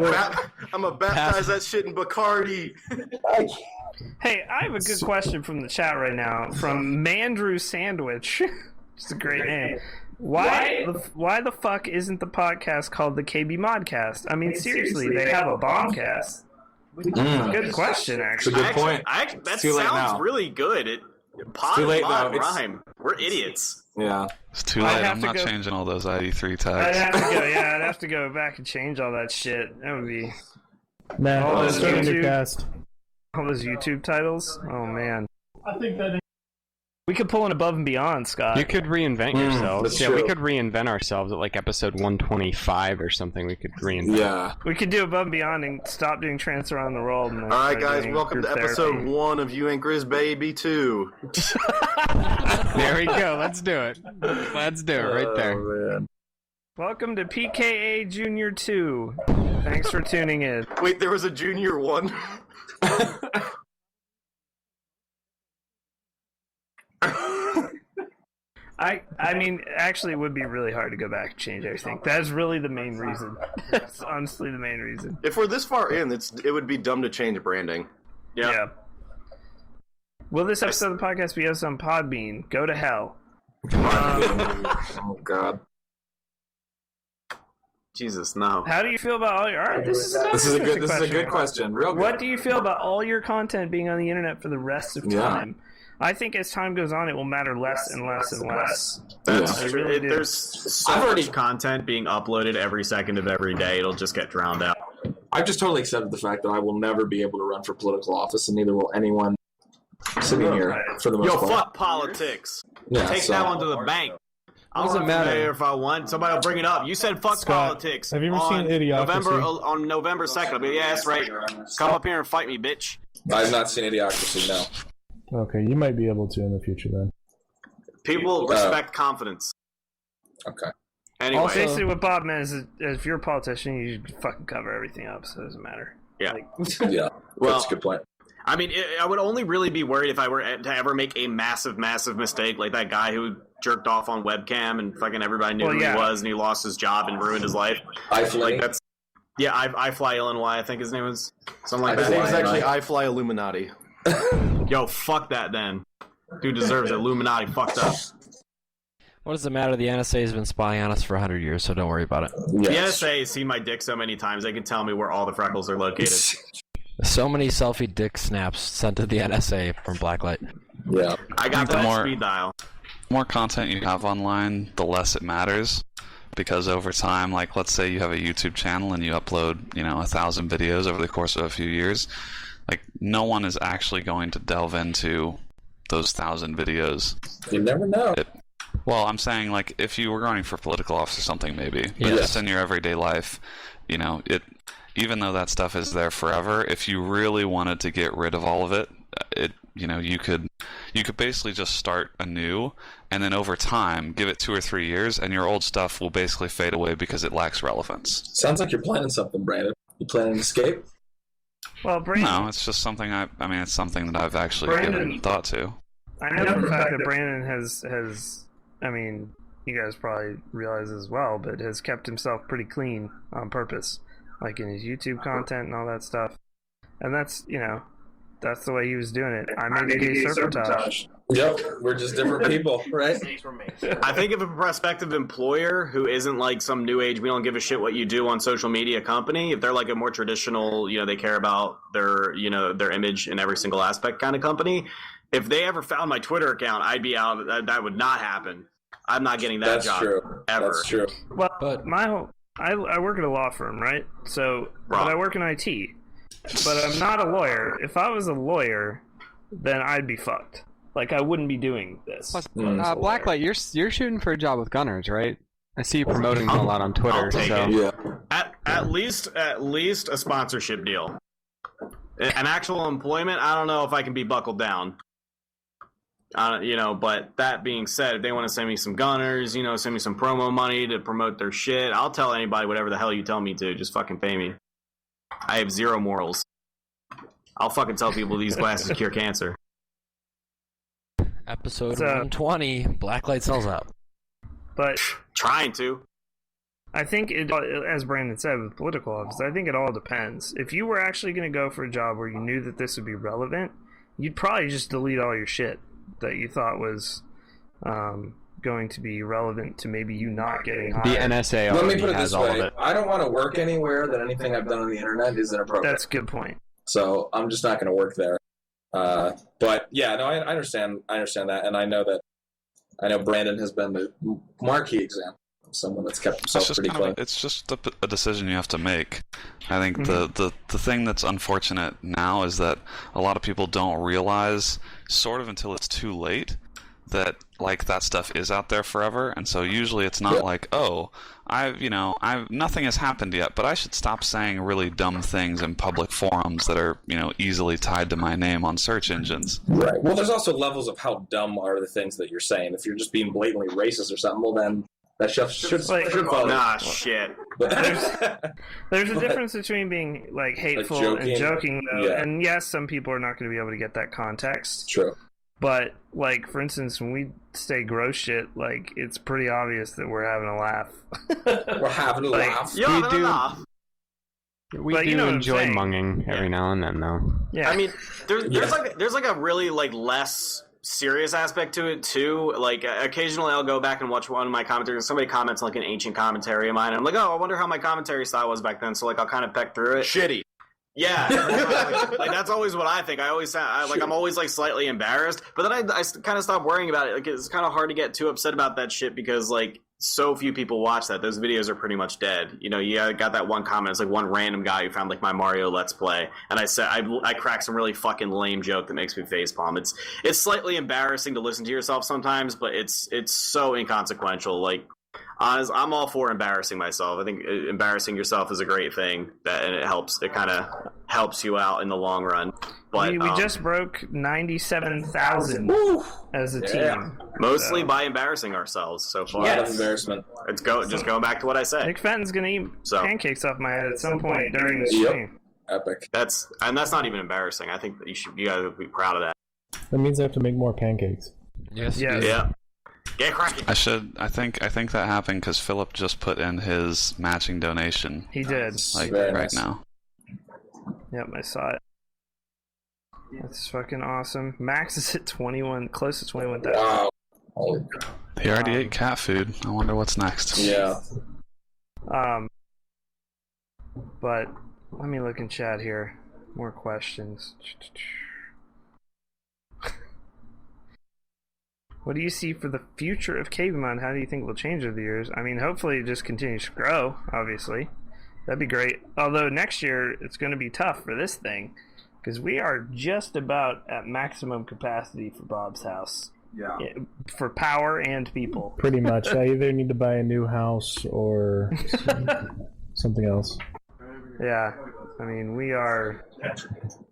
gonna baptize that shit in Bacardi. Hey, I have a good question from the chat right now from Mandrew Sandwich. It's a great name. Why the fuck isn't the podcast called the KB Modcast? I mean, seriously, they have a bombcast. Good question, actually. It's a good point. That sounds really good. Pod rhyme. We're idiots. Yeah. It's too late. I'm not changing all those ID3 tags. I'd have to go back and change all that shit. That would be... Nah, all those YouTube YouTube titles? Oh, man. I think that... We could pull an Above and Beyond, Scott. You could reinvent yourselves. Yeah, we could reinvent ourselves at episode 125 or something. We could reinvent. Yeah. We could do Above and Beyond and stop doing Trance Around the World. And all right, guys, welcome to episode 1 of You Ain't Grizz Baby 2. There we go. Let's do it. Let's do it right there. Man. Welcome to PKA Junior 2. Thanks for tuning in. Wait, there was a Junior 1? I mean, actually, it would be really hard to go back and change everything. That's really the main reason. That's honestly the main reason. If we're this far in, it would be dumb to change branding. Yeah. Will this episode of the podcast be us on Podbean? Go to hell. Oh, God. Jesus, no. How do you feel about all your... All right, this is a good question. Real good. What do you feel about all your content being on the internet for the rest of time? I think as time goes on, it will matter less and less and less. There's so much content being uploaded every second of every day. It'll just get drowned out. I've just totally accepted the fact that I will never be able to run for political office, and neither will anyone sitting here for the most part. Fuck politics. Yeah, Take that one to the bank. Doesn't matter if I want. Somebody will bring it up. You said fuck politics. Have you ever seen Idiocracy? On November 2nd. I'll be, yeah, that's right. Come up here and fight me, bitch. I have not seen Idiocracy, no. Okay, you might be able to in the future then. People respect confidence. Okay. Anyway, Also- Basically, what Bob meant is that if you're a politician, you should fucking cover everything up, so it doesn't matter. Yeah. Yeah, Well, that's a good point. I mean, I would only really be worried if I were to ever make a massive, massive mistake, like that guy who jerked off on webcam and fucking everybody knew who he was, and he lost his job and ruined his life. I Fly Illinois, I think his name was something like His that. name's actually I Fly Illuminati. Yo, fuck that then. Dude deserves it. Illuminati fucked up. What does it matter? The NSA has been spying on us for 100 years, so don't worry about it. The NSA has seen my dick so many times, they can tell me where all the freckles are located. So many selfie dick snaps sent to the NSA from Blacklight. Yeah. I got The that more- speed dial. The more content you have online, the less it matters. Because over time, like let's say you have a YouTube channel and you upload, 1,000 videos over the course of a few years, like no one is actually going to delve into those 1,000 videos. You never know. Well, I'm saying like if you were running for political office or something, maybe, but Yes. just in your everyday life, even though that stuff is there forever, if you really wanted to get rid of all of it, you could basically just start anew, and then over time, give it 2 or 3 years, and your old stuff will basically fade away because it lacks relevance. Sounds like you're planning something, Brandon. You planning an escape? Well, Brandon, No, it's just something it's something that I've actually Brandon- given thought to. I know for the fact that Brandon has, I mean, you guys probably realize as well, but has kept himself pretty clean on purpose, like in his YouTube content and all that stuff. And that's, that's the way he was doing it. I made a gay serpentage. Yep, we're just different people, right? I think if a prospective employer who isn't like some new age, we don't give a shit what you do on social media company, if they're like a more traditional, they care about their, their image in every single aspect kind of company, if they ever found my Twitter account, I'd be out. That would not happen. I'm not getting that That's job true. ever. That's true. Well, But- I work at a law firm, right? So, but I work in IT. But I'm not a lawyer. If I was a lawyer, then I'd be fucked. Like, I wouldn't be doing this. Plus, Blacklight, you're shooting for a job with Gunners, right? I see you promoting them a lot on Twitter. I'll take So it. Yeah. At least a sponsorship deal. An actual employment, I don't know if I can be buckled down. But that being said, if they want to send me some Gunners, send me some promo money to promote their shit, I'll tell anybody whatever the hell you tell me to. Just fucking pay me. I have zero morals. I'll fucking tell people these glasses cure cancer. Episode So- 120, Blacklight sells out. But Trying to. I think, as Brandon said, with political office, I think it all depends. If you were actually going to go for a job where you knew that this would be relevant, you'd probably just delete all your shit that you thought was going to be relevant to maybe you not getting hired. the NSA Let me already put it has this all of way. it. I don't want to work anywhere that anything I've done on the internet is inappropriate. That's a good point. So I'm just not going to work there. But yeah, no, I understand. I understand that, and I know Brandon has been the marquee example of someone that's kept himself pretty clean. It's just a decision you have to make. I think the thing that's unfortunate now is that a lot of people don't realize, sort of until it's too late, that like that stuff is out there forever, and so usually it's not like, oh, nothing has happened yet, but I should stop saying really dumb things in public forums that are, easily tied to my name on search engines. Right. Well, there's also levels of how dumb are the things that you're saying. If you're just being blatantly racist or something, well then that stuff should fall. Nah, shit. There's a difference between being like hateful and joking, though. Yeah. And yes, some people are not going to be able to get that context. True. But like, for instance, when we say gross shit, like it's pretty obvious that we're having a laugh. We're having a laugh. Yo, We no, do- no. We But you do know what I'm enjoy saying. munging every now and then, though. Yeah. I mean, there's like a really like less serious aspect to it too. Like occasionally I'll go back and watch one of my commentaries. Somebody comments like an ancient commentary of mine, and I'm like, oh, I wonder how my commentary style was back then. So like I'll kind of peck through it. Shitty. Yeah, like that's always what I think. I always I'm always like slightly embarrassed, but then I kind of stop worrying about it. Like it's kind of hard to get too upset about that shit because like so few people watch that. Those videos are pretty much dead. You got that one comment. It's like one random guy who found like my Mario Let's Play, and I said I cracked some really fucking lame joke that makes me facepalm. It's slightly embarrassing to listen to yourself sometimes, but it's so inconsequential. Like honestly, I'm all for embarrassing myself. I think embarrassing yourself is a great thing, and it helps. It kind of helps you out in the long run. But we just broke 97,000 as a team. Mostly by embarrassing ourselves so far. Yeah, that's embarrassment. Just going back to what I said. Nick Fenton's gonna eat pancakes off my head at some point during the stream. Epic. That's not even embarrassing. I think that you guys would be proud of that. That means I have to make more pancakes. Yes. Yeah. Get cracking. I think that happened because Philip just put in his matching donation. He did. Like Very right nice. now. Yep, I saw it. That's fucking awesome. Max is at 21, close to 21,000. Wow. Holy crap. He already ate cat food. I wonder what's next. Yeah. But let me look in chat here. More questions. What do you see for the future of KBMOD? How do you think it will change over the years? I mean, hopefully it just continues to grow, obviously. That'd be great. Although next year it's going to be tough for this thing, because we are just about at maximum capacity for Bob's house. Yeah. For power and people. Pretty much. I either need to buy a new house or something else. Yeah. I mean, we are...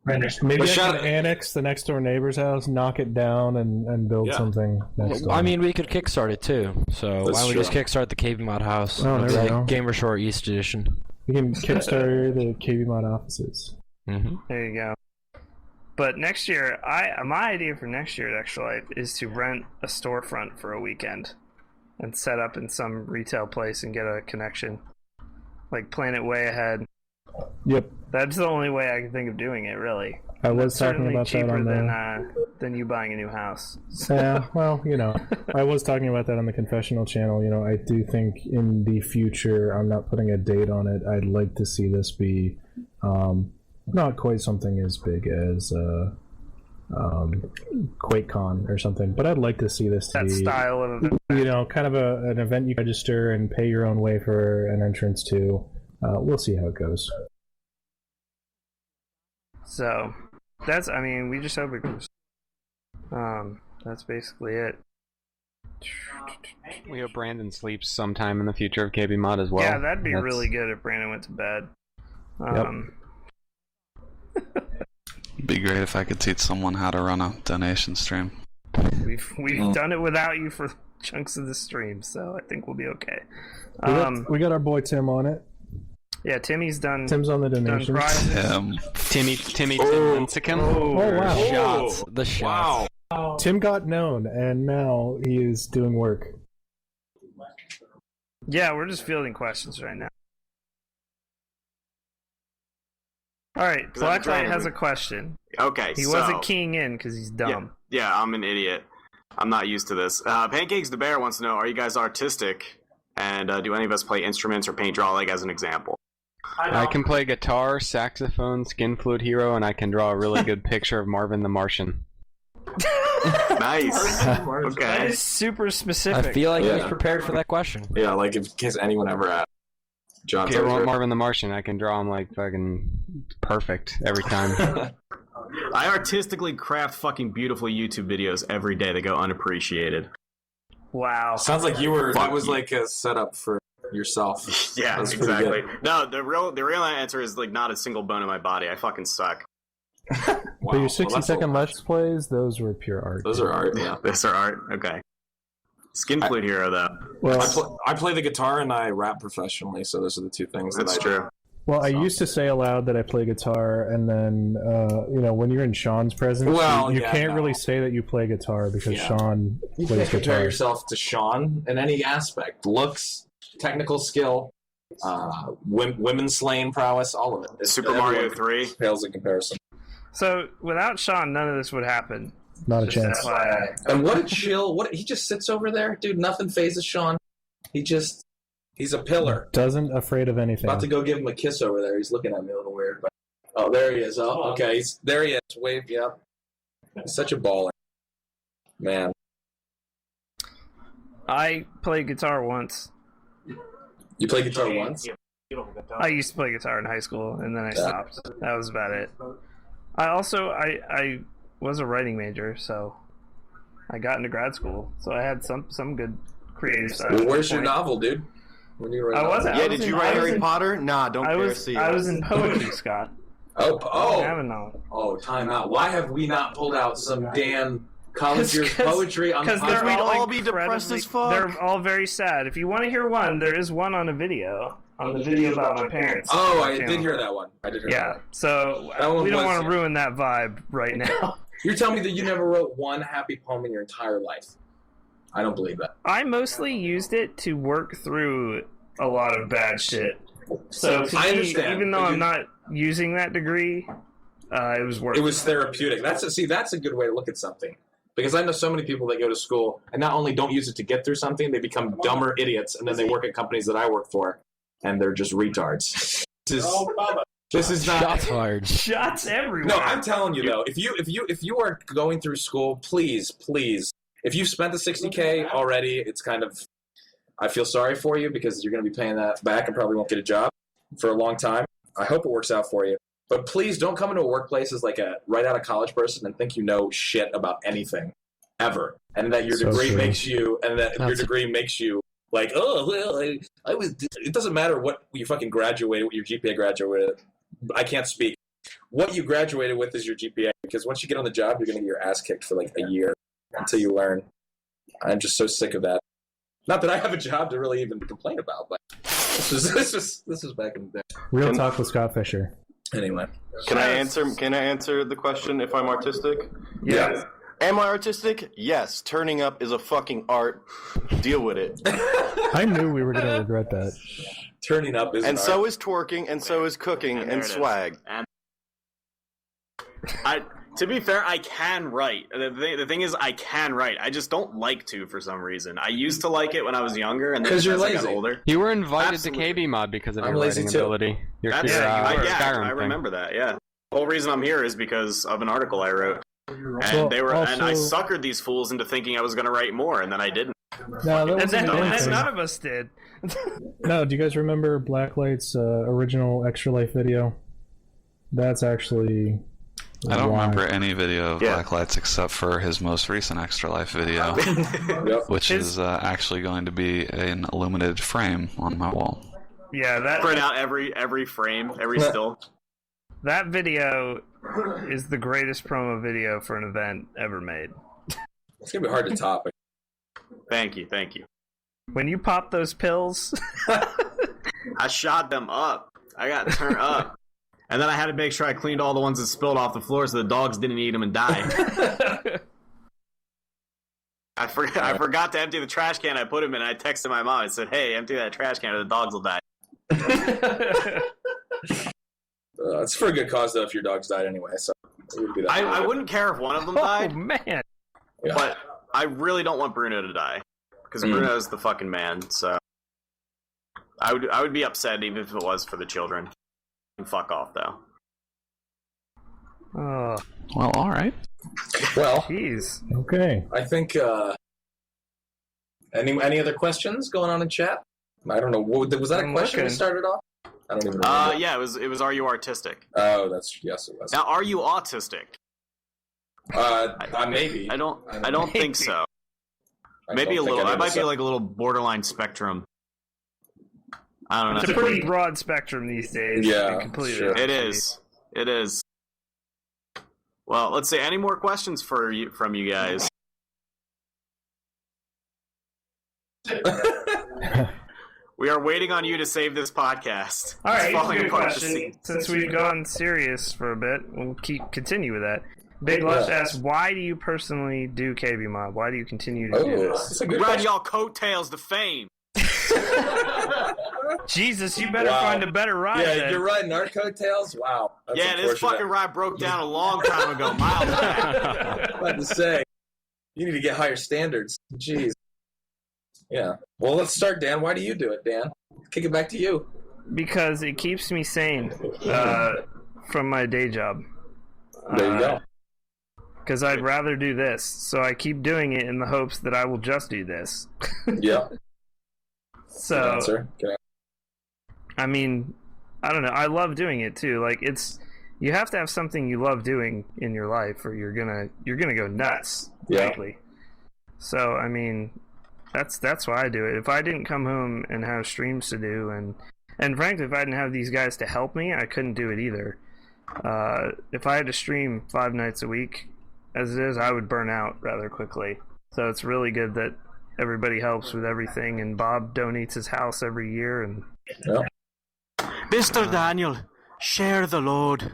Maybe I can annex the next door neighbor's house, knock it down, and build something next door. I mean, we could kickstart it too. So why don't we just kickstart the KBMOD house? Oh, there we go. Gamer Shore East Edition. We can Kickstarter the KBMOD offices. Mm-hmm. There you go. But next year, my idea for next year at ExtraLife is to rent a storefront for a weekend and set up in some retail place and get a connection. Like, plan it way ahead. Yep. That's the only way I can think of doing it, really. I was That's talking about that on cheaper than you buying a new house. Yeah, well, I was talking about that on the confessional channel. I do think in the future, I'm not putting a date on it, I'd like to see this be not quite something as big as QuakeCon or something, but I'd like to see this to that be, style of event. kind of an event you register and pay your own way for an entrance to. We'll see how it goes. So, we just hope it goes. That's basically it. We hope Brandon sleeps sometime in the future of KBMOD as well. Yeah, that'd be really good if Brandon went to bed. It'd be great if I could teach someone how to run a donation stream. We've done it without you for chunks of the stream, so I think we'll be okay. We got our boy Tim on it. Yeah, Timmy's done. Tim's on the donations. Timmy Lincecum. Oh wow! Shots. The shots. Wow. Tim got known, and now he is doing work. Yeah, we're just fielding questions right now. All right, Blacklite has a question. Okay, he wasn't keying in because he's dumb. Yeah, I'm an idiot. I'm not used to this. Pancakes the Bear wants to know, are you guys artistic? And do any of us play instruments or paint draw, like as an example? I can play guitar, saxophone, Skin Fluid Hero, and I can draw a really good picture of Marvin the Martian. Nice. That Okay. is super specific. I feel like he was prepared for that question. Yeah, like in case anyone ever asked. If you ever want Marvin the Martian, I can draw him like fucking perfect every time. I artistically craft fucking beautiful YouTube videos every day that go unappreciated. Wow. Sounds like that was like a setup for yourself. Yeah, exactly. No, the real answer is like not a single bone in my body. I fucking suck. But your 60-second Let's Plays, those were pure art. Those are art, yeah. Those are art, okay. Skin Fluid Hero, though. Well, I play the guitar and I rap professionally, so those are the two things That's that I true. do. Well, I used to say aloud that I play guitar, and then, when you're in Sean's presence, you can't really say that you play guitar because Sean You plays can't compare guitar. yourself to Sean in any aspect. Looks, technical skill, women's slaying prowess, all of it. Super Mario 3 pales in comparison. So, without Sean, none of this would happen. Not a chance. And what a chill! He just sits over there, dude. Nothing phases Sean. He's a pillar. Doesn't afraid of anything. About to go give him a kiss over there. He's looking at me a little weird. But... Oh, there he is. Oh, okay. There he is. Wave, yeah. He's such a baller. Man. I played guitar once. You played guitar once? I used to play guitar in high school, and then I stopped. That was about it. I was a writing major, so I got into grad school. So I had some good creative side. Well, where's your novel, dude? When you I wasn't. Yeah, did you write Harry Potter? Nah, don't care. See, I was in poetry, Scott. Oh, I have a novel. oh, time out. Why have we not pulled out some damn college years poetry on the Because they're podcast? all be depressed as fuck. They're all very sad. If you want to hear one, there is one on a video. On the video about my parents. Oh, I did hear that one. I did hear that one. So That one we don't was- want to ruin that vibe right now. You're telling me that you never wrote one happy poem in your entire life? I don't believe that. I mostly used it to work through a lot of bad shit. So to I me, understand. even though I'm not using that degree, it was worth It was therapeutic. That's a good way to look at something. Because I know so many people that go to school and not only don't use it to get through something, they become dumber idiots, and then they work at companies that I work for, and they're just retards. This is not Shots fired. Shots everywhere. No, I'm telling you though, if you are going through school, please, if you've spent the $60K already, it's kind of, I feel sorry for you because you're going to be paying that back and probably won't get a job for a long time. I hope it works out for you. But please don't come into a workplace as like a right out of college person and think you know shit about anything ever, and that your degree makes you, like, oh well, I was. It doesn't matter what you fucking graduated, what your GPA graduated. I can't speak. What you graduated with is your GPA, because once you get on the job, you're going to get your ass kicked for like a year until you learn. I'm just so sick of that. Not that I have a job to really even complain about, but this was back in the day. Real talk with Scott Fisher. Anyway, Can I answer the question if I'm artistic? yeah. Am I artistic? Yes. Turning up is a fucking art. Deal with it. I knew we were going to regret that. Turning up is And so is twerking, and so is cooking, And and there it is. swag. And to be fair, I can write. The thing is, I can write. I just don't like to for some reason. I used to like it when I was younger, and then 'Cause you're as I got lazy. older. You were invited Absolutely. to KBMOD because of I'm your lazy writing too. ability. Your That's Skyrim I thing. remember that. Yeah, the whole reason I'm here is because of an article I wrote, and Well, they were, and I also- suckered these fools into thinking I was going to write more, and then I didn't. No, that And wasn't then, the and main then thing. none of us did. No, do you guys remember Blacklight's original ExtraLife video? That's actually... I don't why. remember any video of Yeah. Blacklights except for his most recent ExtraLife video, Yep. which is actually going to be an illuminated frame on my wall. Yeah, Print out every frame, every still. that video is the greatest promo video for an event ever made. It's gonna be hard to top. Thank you. When you pop those pills, I shot them up. I got turned up. And then I had to make sure I cleaned all the ones that spilled off the floor so the dogs didn't eat them and die. I forgot to empty the trash can I put them in, and I texted my mom and said, hey, empty that trash can or the dogs will die. It's for a good cause though. If your dogs died anyway, so it would be that. I wouldn't care if one of them oh died, man, Yeah. but I really don't want Bruno to die. Because Bruno's the fucking man, so... I would be upset even if it was for the children. Fuck off, though. oh Well, all right. Well, jeez. Okay. I think. Any other questions going on in chat? I don't know. Was that a I'm question we looking. started off? I don't even remember. Yeah, it was Are You Artistic? Oh, yes, it was. Now, are you autistic? Maybe. I don't think so. Maybe a little. I might be like a little borderline spectrum. I don't know. It's a pretty broad spectrum these days. Yeah, to be completely sure. honest It with is. It is. Well, let's see. Any more questions from you guys? We are waiting on you to save this podcast. All right, It's falling good apart at the question. seams. Since we've gone serious for a bit, we'll continue with that. Big Lush asks, why do you personally do KBMOD? Why do you continue to do this? That's a good Ride question. y'all coattails to fame. Jesus, you better Wow. find a better ride Yeah, then. you're riding our coattails? Wow. That's Yeah, this unfortunate. fucking ride broke down a long time ago, miles back. I'm about to say, you need to get higher standards. Jeez. Yeah. Well, let's start, Dan. Why do you do it, Dan? Kick it back to you. Because it keeps me sane from my day job. There you go. Because I'd rather do this. So I keep doing it in the hopes that I will just do this. Yeah. Good So, answer. Good answer. I mean, I don't know. I love doing it too. Like you have to have something you love doing in your life, or you're gonna go nuts. Yeah. Frankly. So I mean, That's why I do it. If I didn't come home and have streams to do, and frankly, if I didn't have these guys to help me, I couldn't do it either. If I had to stream 5 nights a week, as it is, I would burn out rather quickly. So it's really good that everybody helps with everything, and Bob donates his house every year. And Mr. Daniel, share the load.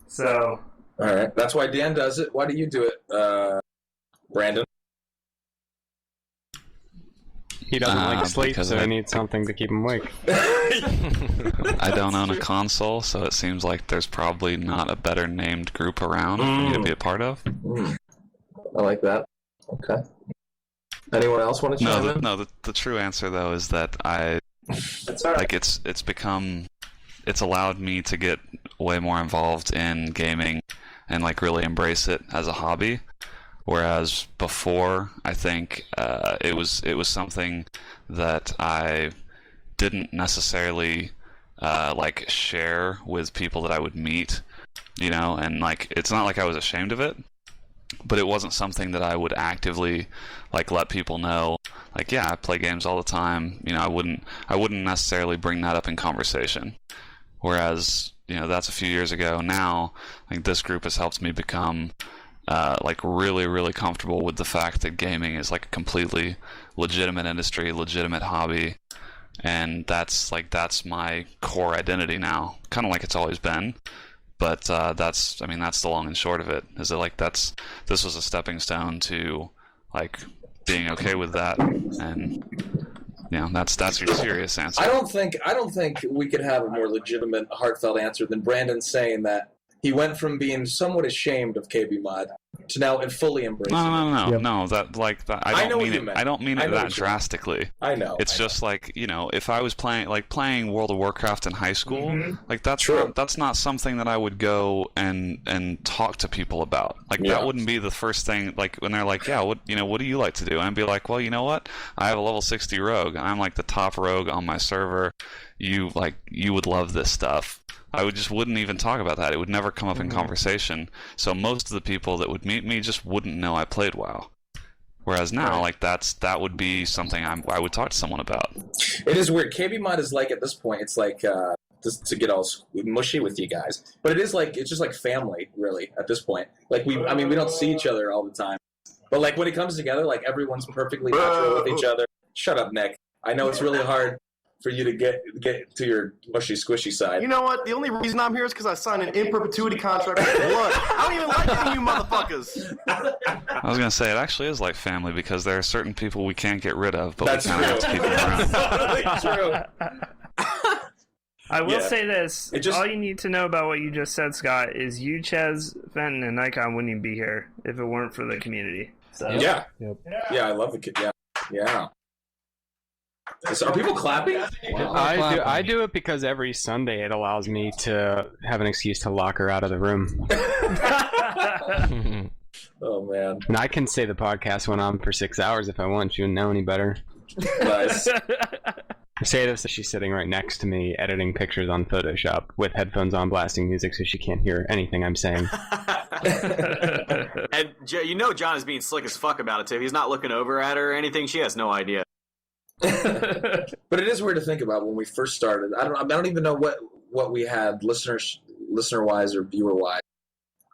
So, all right, that's why Dan does it. Why do you do it, Brandon? He doesn't like sleep, because so I he needs something to keep him awake. I don't own a console, so it seems like there's probably not a better named group around for me to be a part of. I like that. Okay. Anyone else want to chime in? No. The true answer though is that That's all right. like it's allowed me to get way more involved in gaming and like really embrace it as a hobby. Whereas before, I think it was something that I didn't necessarily like share with people that I would meet, you know, and like it's not like I was ashamed of it, but it wasn't something that I would actively like let people know. Like, yeah, I play games all the time. You know, I wouldn't necessarily bring that up in conversation. Whereas, you know, that's a few years ago. Now, I think this group has helped me become like really, really comfortable with the fact that gaming is like a completely legitimate industry, legitimate hobby, and that's my core identity now. Kind of like it's always been, but that's the long and short of it. Is that like this was a stepping stone to like being okay with that, and you know that's your serious answer. I don't think we could have a more legitimate, heartfelt answer than Brandon saying that he went from being somewhat ashamed of KBMOD to now fully embracing it. No. That like that. I don't mean it that drastically. I know. It's just like, you know, if I was playing World of Warcraft in high school, like that's not something that I would go and talk to people about. Like that wouldn't be the first thing. Like when they're like, yeah, what do you like to do? And I'd be like, well, you know what? I have a level 60 rogue. I'm like the top rogue on my server. You would love this stuff. I wouldn't even talk about that. It would never come up in conversation. So most of the people that would meet me just wouldn't know I played WoW. Whereas now, like that would be something I would talk to someone about. It is weird. KB Mod is like at this point, it's like just to get all mushy with you guys, but it's just like family, really. At this point, like we don't see each other all the time, but like when it comes together, like everyone's perfectly natural with each other. Shut up, Nick. I know it's really hard for you to get to your mushy, squishy side. You know what? The only reason I'm here is because I signed an in perpetuity contract with blood. I don't even like any of you motherfuckers. I was going to say, it actually is like family because there are certain people we can't get rid of, but That's we kind of have to keep them around. True. I will say this. All you need to know about what you just said, Scott, is you, Chezz, Fenton, and Nikon wouldn't even be here if it weren't for the community. So. Yeah. Yep. Yeah, I love the kid. Yeah. Are people clapping? Wow. I do it because every Sunday it allows me to have an excuse to lock her out of the room. Oh, man. And I can say the podcast went on for 6 hours if I want. You wouldn't know any better. Nice. I say this as she's sitting right next to me editing pictures on Photoshop with headphones on blasting music so she can't hear anything I'm saying. And you know John is being slick as fuck about it too. He's not looking over at her or anything. She has no idea. But it is weird to think about when we first started. I don't even know what we had listener wise or viewer wise.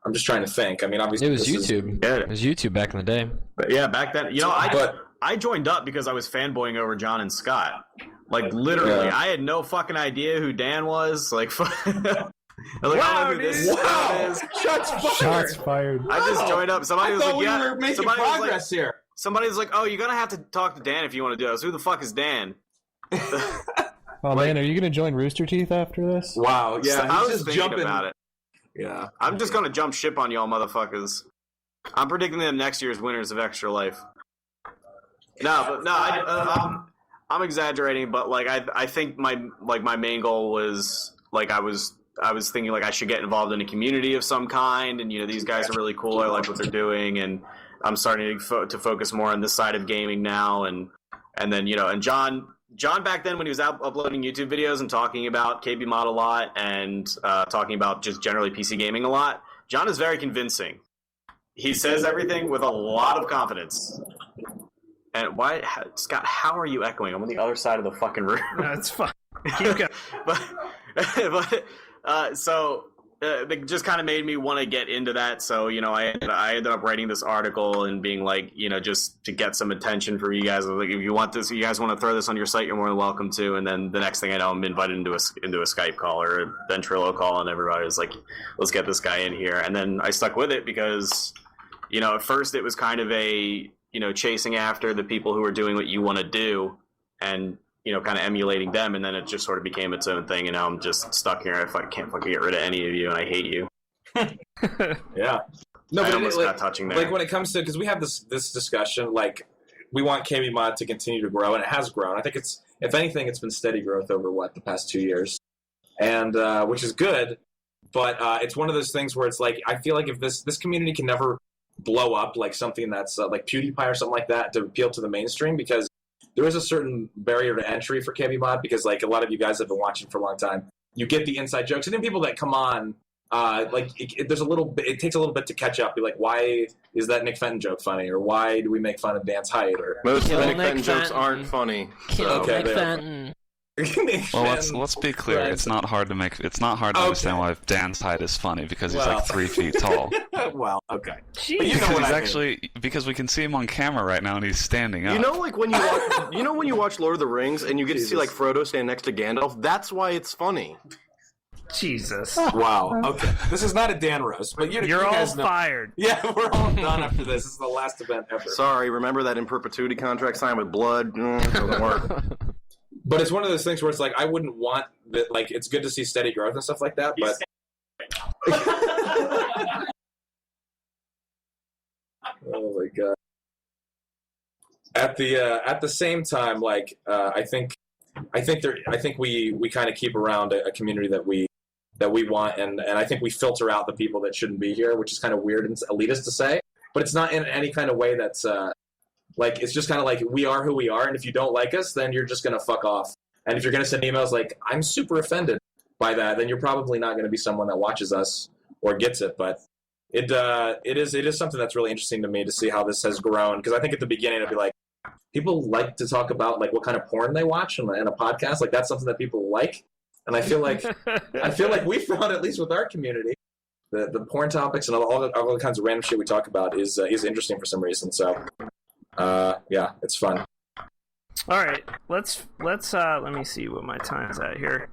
I'm just trying to think. I mean, obviously It was YouTube. It was YouTube back in the day. But yeah, back then, you know, I joined up because I was fanboying over John and Scott. Like literally, I had no fucking idea who Dan was. Like, I don't know who this is. Shots fired. Fired. I just joined up. Somebody was like, we were making progress here. Somebody was like, "Oh, you're gonna have to talk to Dan if you want to do this." Who the fuck is Dan? Oh man, are you gonna join Rooster Teeth after this? Wow, yeah, I was just thinking jumping about it. Yeah, I'm just gonna jump ship on y'all, motherfuckers. I'm predicting them next year's winners of ExtraLife. I'm exaggerating, but like I think my main goal was like I was thinking like I should get involved in a community of some kind, and you know these guys are really cool. I like what they're doing, and I'm starting to focus more on this side of gaming now, and then you know, and John back then when he was out uploading YouTube videos and talking about KBMOD a lot and talking about just generally PC gaming a lot, John is very convincing. He says everything with a lot of confidence. And why, Scott? How are you echoing? I'm on the other side of the fucking room. No, it's fine. Keep going. So it just kind of made me want to get into that. So, I ended up writing this article and being like, just to get some attention from you guys. Like, if you want this, you guys want to throw this on your site, you're more than welcome to. And then the next thing I know, I'm invited into a Skype call or a Ventrilo call, and everybody was like, let's get this guy in here. And then I stuck with it because, at first it was kind of a, chasing after the people who are doing what you want to do and, kind of emulating them, and then it just sort of became its own thing, and now I'm just stuck here. I can't fucking get rid of any of you, and I hate you. Yeah. No, I but almost got touching there. Like, when it comes to, because we have this discussion, like, we want KBMOD to continue to grow, and it has grown. I think it's, if anything, it's been steady growth over, the past 2 years, and which is good, but it's one of those things where it's like, I feel like if this community can never blow up like something that's like PewDiePie or something like that to appeal to the mainstream, because there is a certain barrier to entry for KBMOD, because like a lot of you guys have been watching for a long time. You get the inside jokes, and then people that come on, there's a little bit. It takes a little bit to catch up. Be like, why is that Nick Fenton joke funny, or why do we make fun of Dan's height? Or most of the Nick Fenton jokes aren't funny. Okay, Nick Fenton. Well, let's be clear. It's not hard to understand why Dan's height is funny, because he's like 3 feet tall. Well, okay. But you know what I mean. Because we can see him on camera right now, and he's standing up. Like when you watch Lord of the Rings and you get to see like Frodo stand next to Gandalf. That's why it's funny. Jesus. Wow. Okay. This is not a Dan roast, but you You're all guys know. fired. Yeah, we're all done after this. This is the last event ever. Sorry, remember that in perpetuity contract signed with blood? Doesn't work. But it's one of those things where it's like, I wouldn't want that. Like, it's good to see steady growth and stuff like that, but. Oh my god. At the same time, like, I think we kind of keep around a community that we want, and I think we filter out the people that shouldn't be here, which is kind of weird and elitist to say, but it's not in any kind of way that's like, it's just kind of like, we are who we are, and if you don't like us, then you're just gonna fuck off. And if you're gonna send emails like, I'm super offended by that, then you're probably not gonna be someone that watches us or gets it. But it is something that's really interesting to me to see how this has grown, because I think at the beginning it'd be like, people like to talk about like what kind of porn they watch in a podcast. Like, that's something that people like, and I feel like we found, at least with our community, the porn topics and all the kinds of random shit we talk about is interesting for some reason. So yeah, it's fun. All right, let's let me see what my time's at here.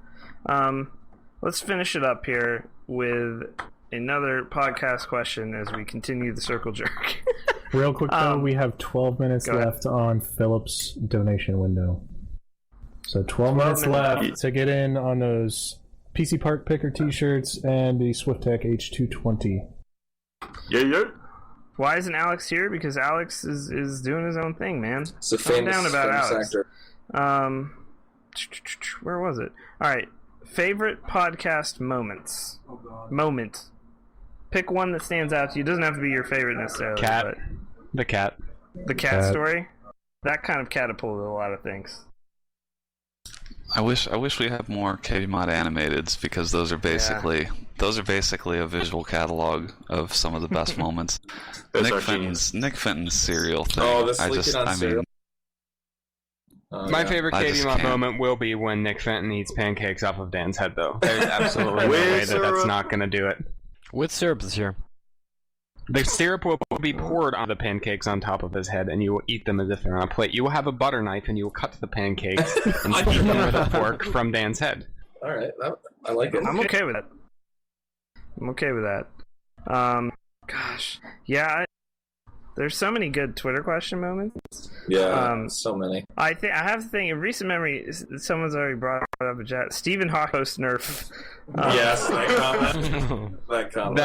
Let's finish it up here with another podcast question as we continue the circle jerk. Real quick though, we have 12 minutes left on Philip's donation window. So 12 minutes left to get in on those PC Park Picker t-shirts and the SwiftTech H220. Yeah. Why isn't Alex here? Because Alex is doing his own thing, man. It's a famous Alex. Actor. Where was it? All right. Favorite podcast moments. Oh, God. Moment. Pick one that stands out to you. It doesn't have to be your favorite necessarily. Cat. But The cat. the cat story. That kind of catapulted a lot of things. I wish we had more KBMOD animateds, because those are basically a visual catalog of some of the best moments. Nick Fenton's cereal thing. Oh, the sleeping on cereal. My favorite KBMOD moment will be when Nick Fenton eats pancakes off of Dan's head, though. There's absolutely no way that's not going to do it. With syrup this year. The syrup will be poured on the pancakes on top of his head, and you will eat them as if they're on a plate. You will have a butter knife, and you will cut the pancakes and eat them with a fork from Dan's head. All right, I like it. I'm okay with that. Gosh, yeah. There's so many good Twitter question moments. Yeah, so many. I have to think in recent memory, someone's already brought up a chat. Stephen Hawk post Nerf. Yes, that comment.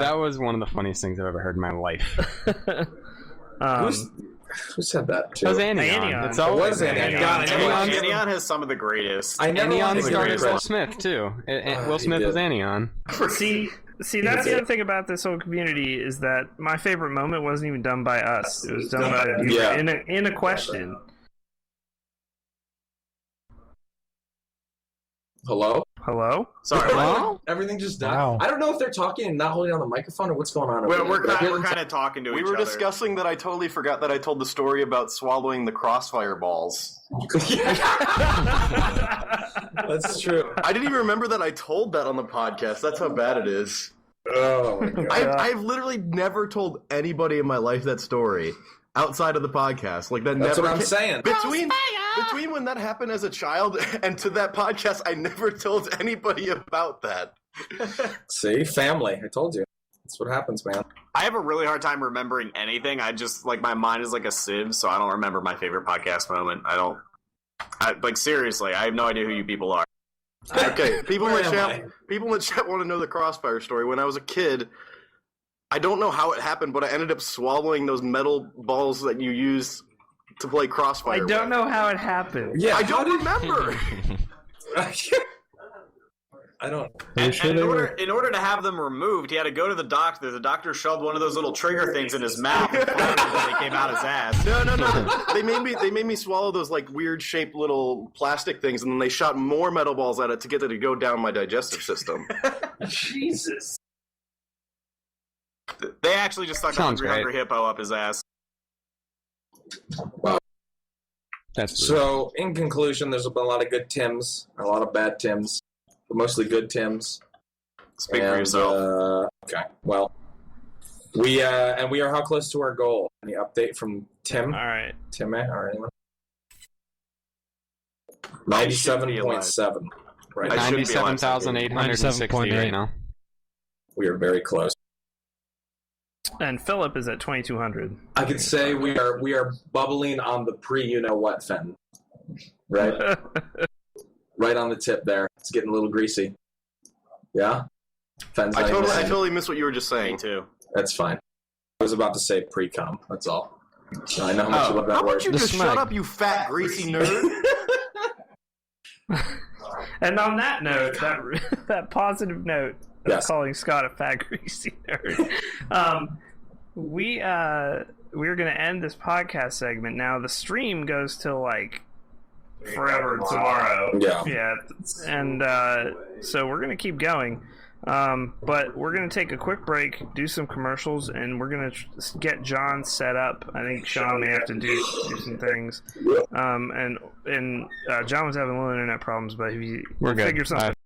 That was one of the funniest things I've ever heard in my life. Who said that? It was Anion. It's always Anion. Anion has some of the greatest. Anion started Will Smith too. Will Smith was Anion. See, that's the other thing about this whole community, is that my favorite moment wasn't even done by us. It was done by a viewer in a question. Hello? Hello? Sorry, Hello? Everything just died. Wow. I don't know if they're talking and not holding on the microphone or what's going on. Over we're there. kind of talking to each We other. were discussing that I totally forgot that I told the story about swallowing the crossfire balls. That's true. I didn't even remember that I told that on the podcast. That's how bad it is. Oh my god. I've literally never told anybody in my life that story outside of the podcast. Like that. That's never what I'm saying. Between when that happened as a child and to that podcast, I never told anybody about that. See, family. I told you. That's what happens, man. I have a really hard time remembering anything. I just, like, my mind is like a sieve, so I don't remember my favorite podcast moment. Seriously, I have no idea who you people are. Okay, people in Where the am chat. People in the chat want to know the crossfire story. When I was a kid, I don't know how it happened, but I ended up swallowing those metal balls that you use to play crossfire. I don't know how it happened. Yeah, I don't remember. I don't. And in order to have them removed, he had to go to the doctor. The doctor shoved one of those little trigger things in his mouth and they came out his ass. No. They made me swallow those like weird shaped little plastic things, and then they shot more metal balls at it to get it to go down my digestive system. Jesus. They actually just stuck a hungry hippo up his ass. Wow. That's So, in conclusion, there's been a lot of good Tims, a lot of bad Tims, but mostly good Tims. Speak for yourself. Okay. Well, we are how close to our goal? Any update from Tim? All right. Tim, or anyone? 97.7. Right. I shouldn't be allowed to. 97,860 right now. We are very close. And Philip is at 2,200. I could say we are bubbling on the pre-you-know-what fen. Right? Right on the tip there. It's getting a little greasy. Yeah? Fen's I not even saying- totally missed what you were just saying. Me too. That's fine. I was about to say pre-com. That's all. I know how much you love that How word. about you just shut up, you fat, greasy nerd? And on that note, that positive note of Yes. calling Scott a fat greasy nerd, we're going to end this podcast segment. Now, the stream goes till, like, forever tomorrow. Yeah. And so we're going to keep going. But we're going to take a quick break, do some commercials, and we're going to get John set up. I think Sean may have to do some things. And John was having a little internet problems, but if he We're good. figure something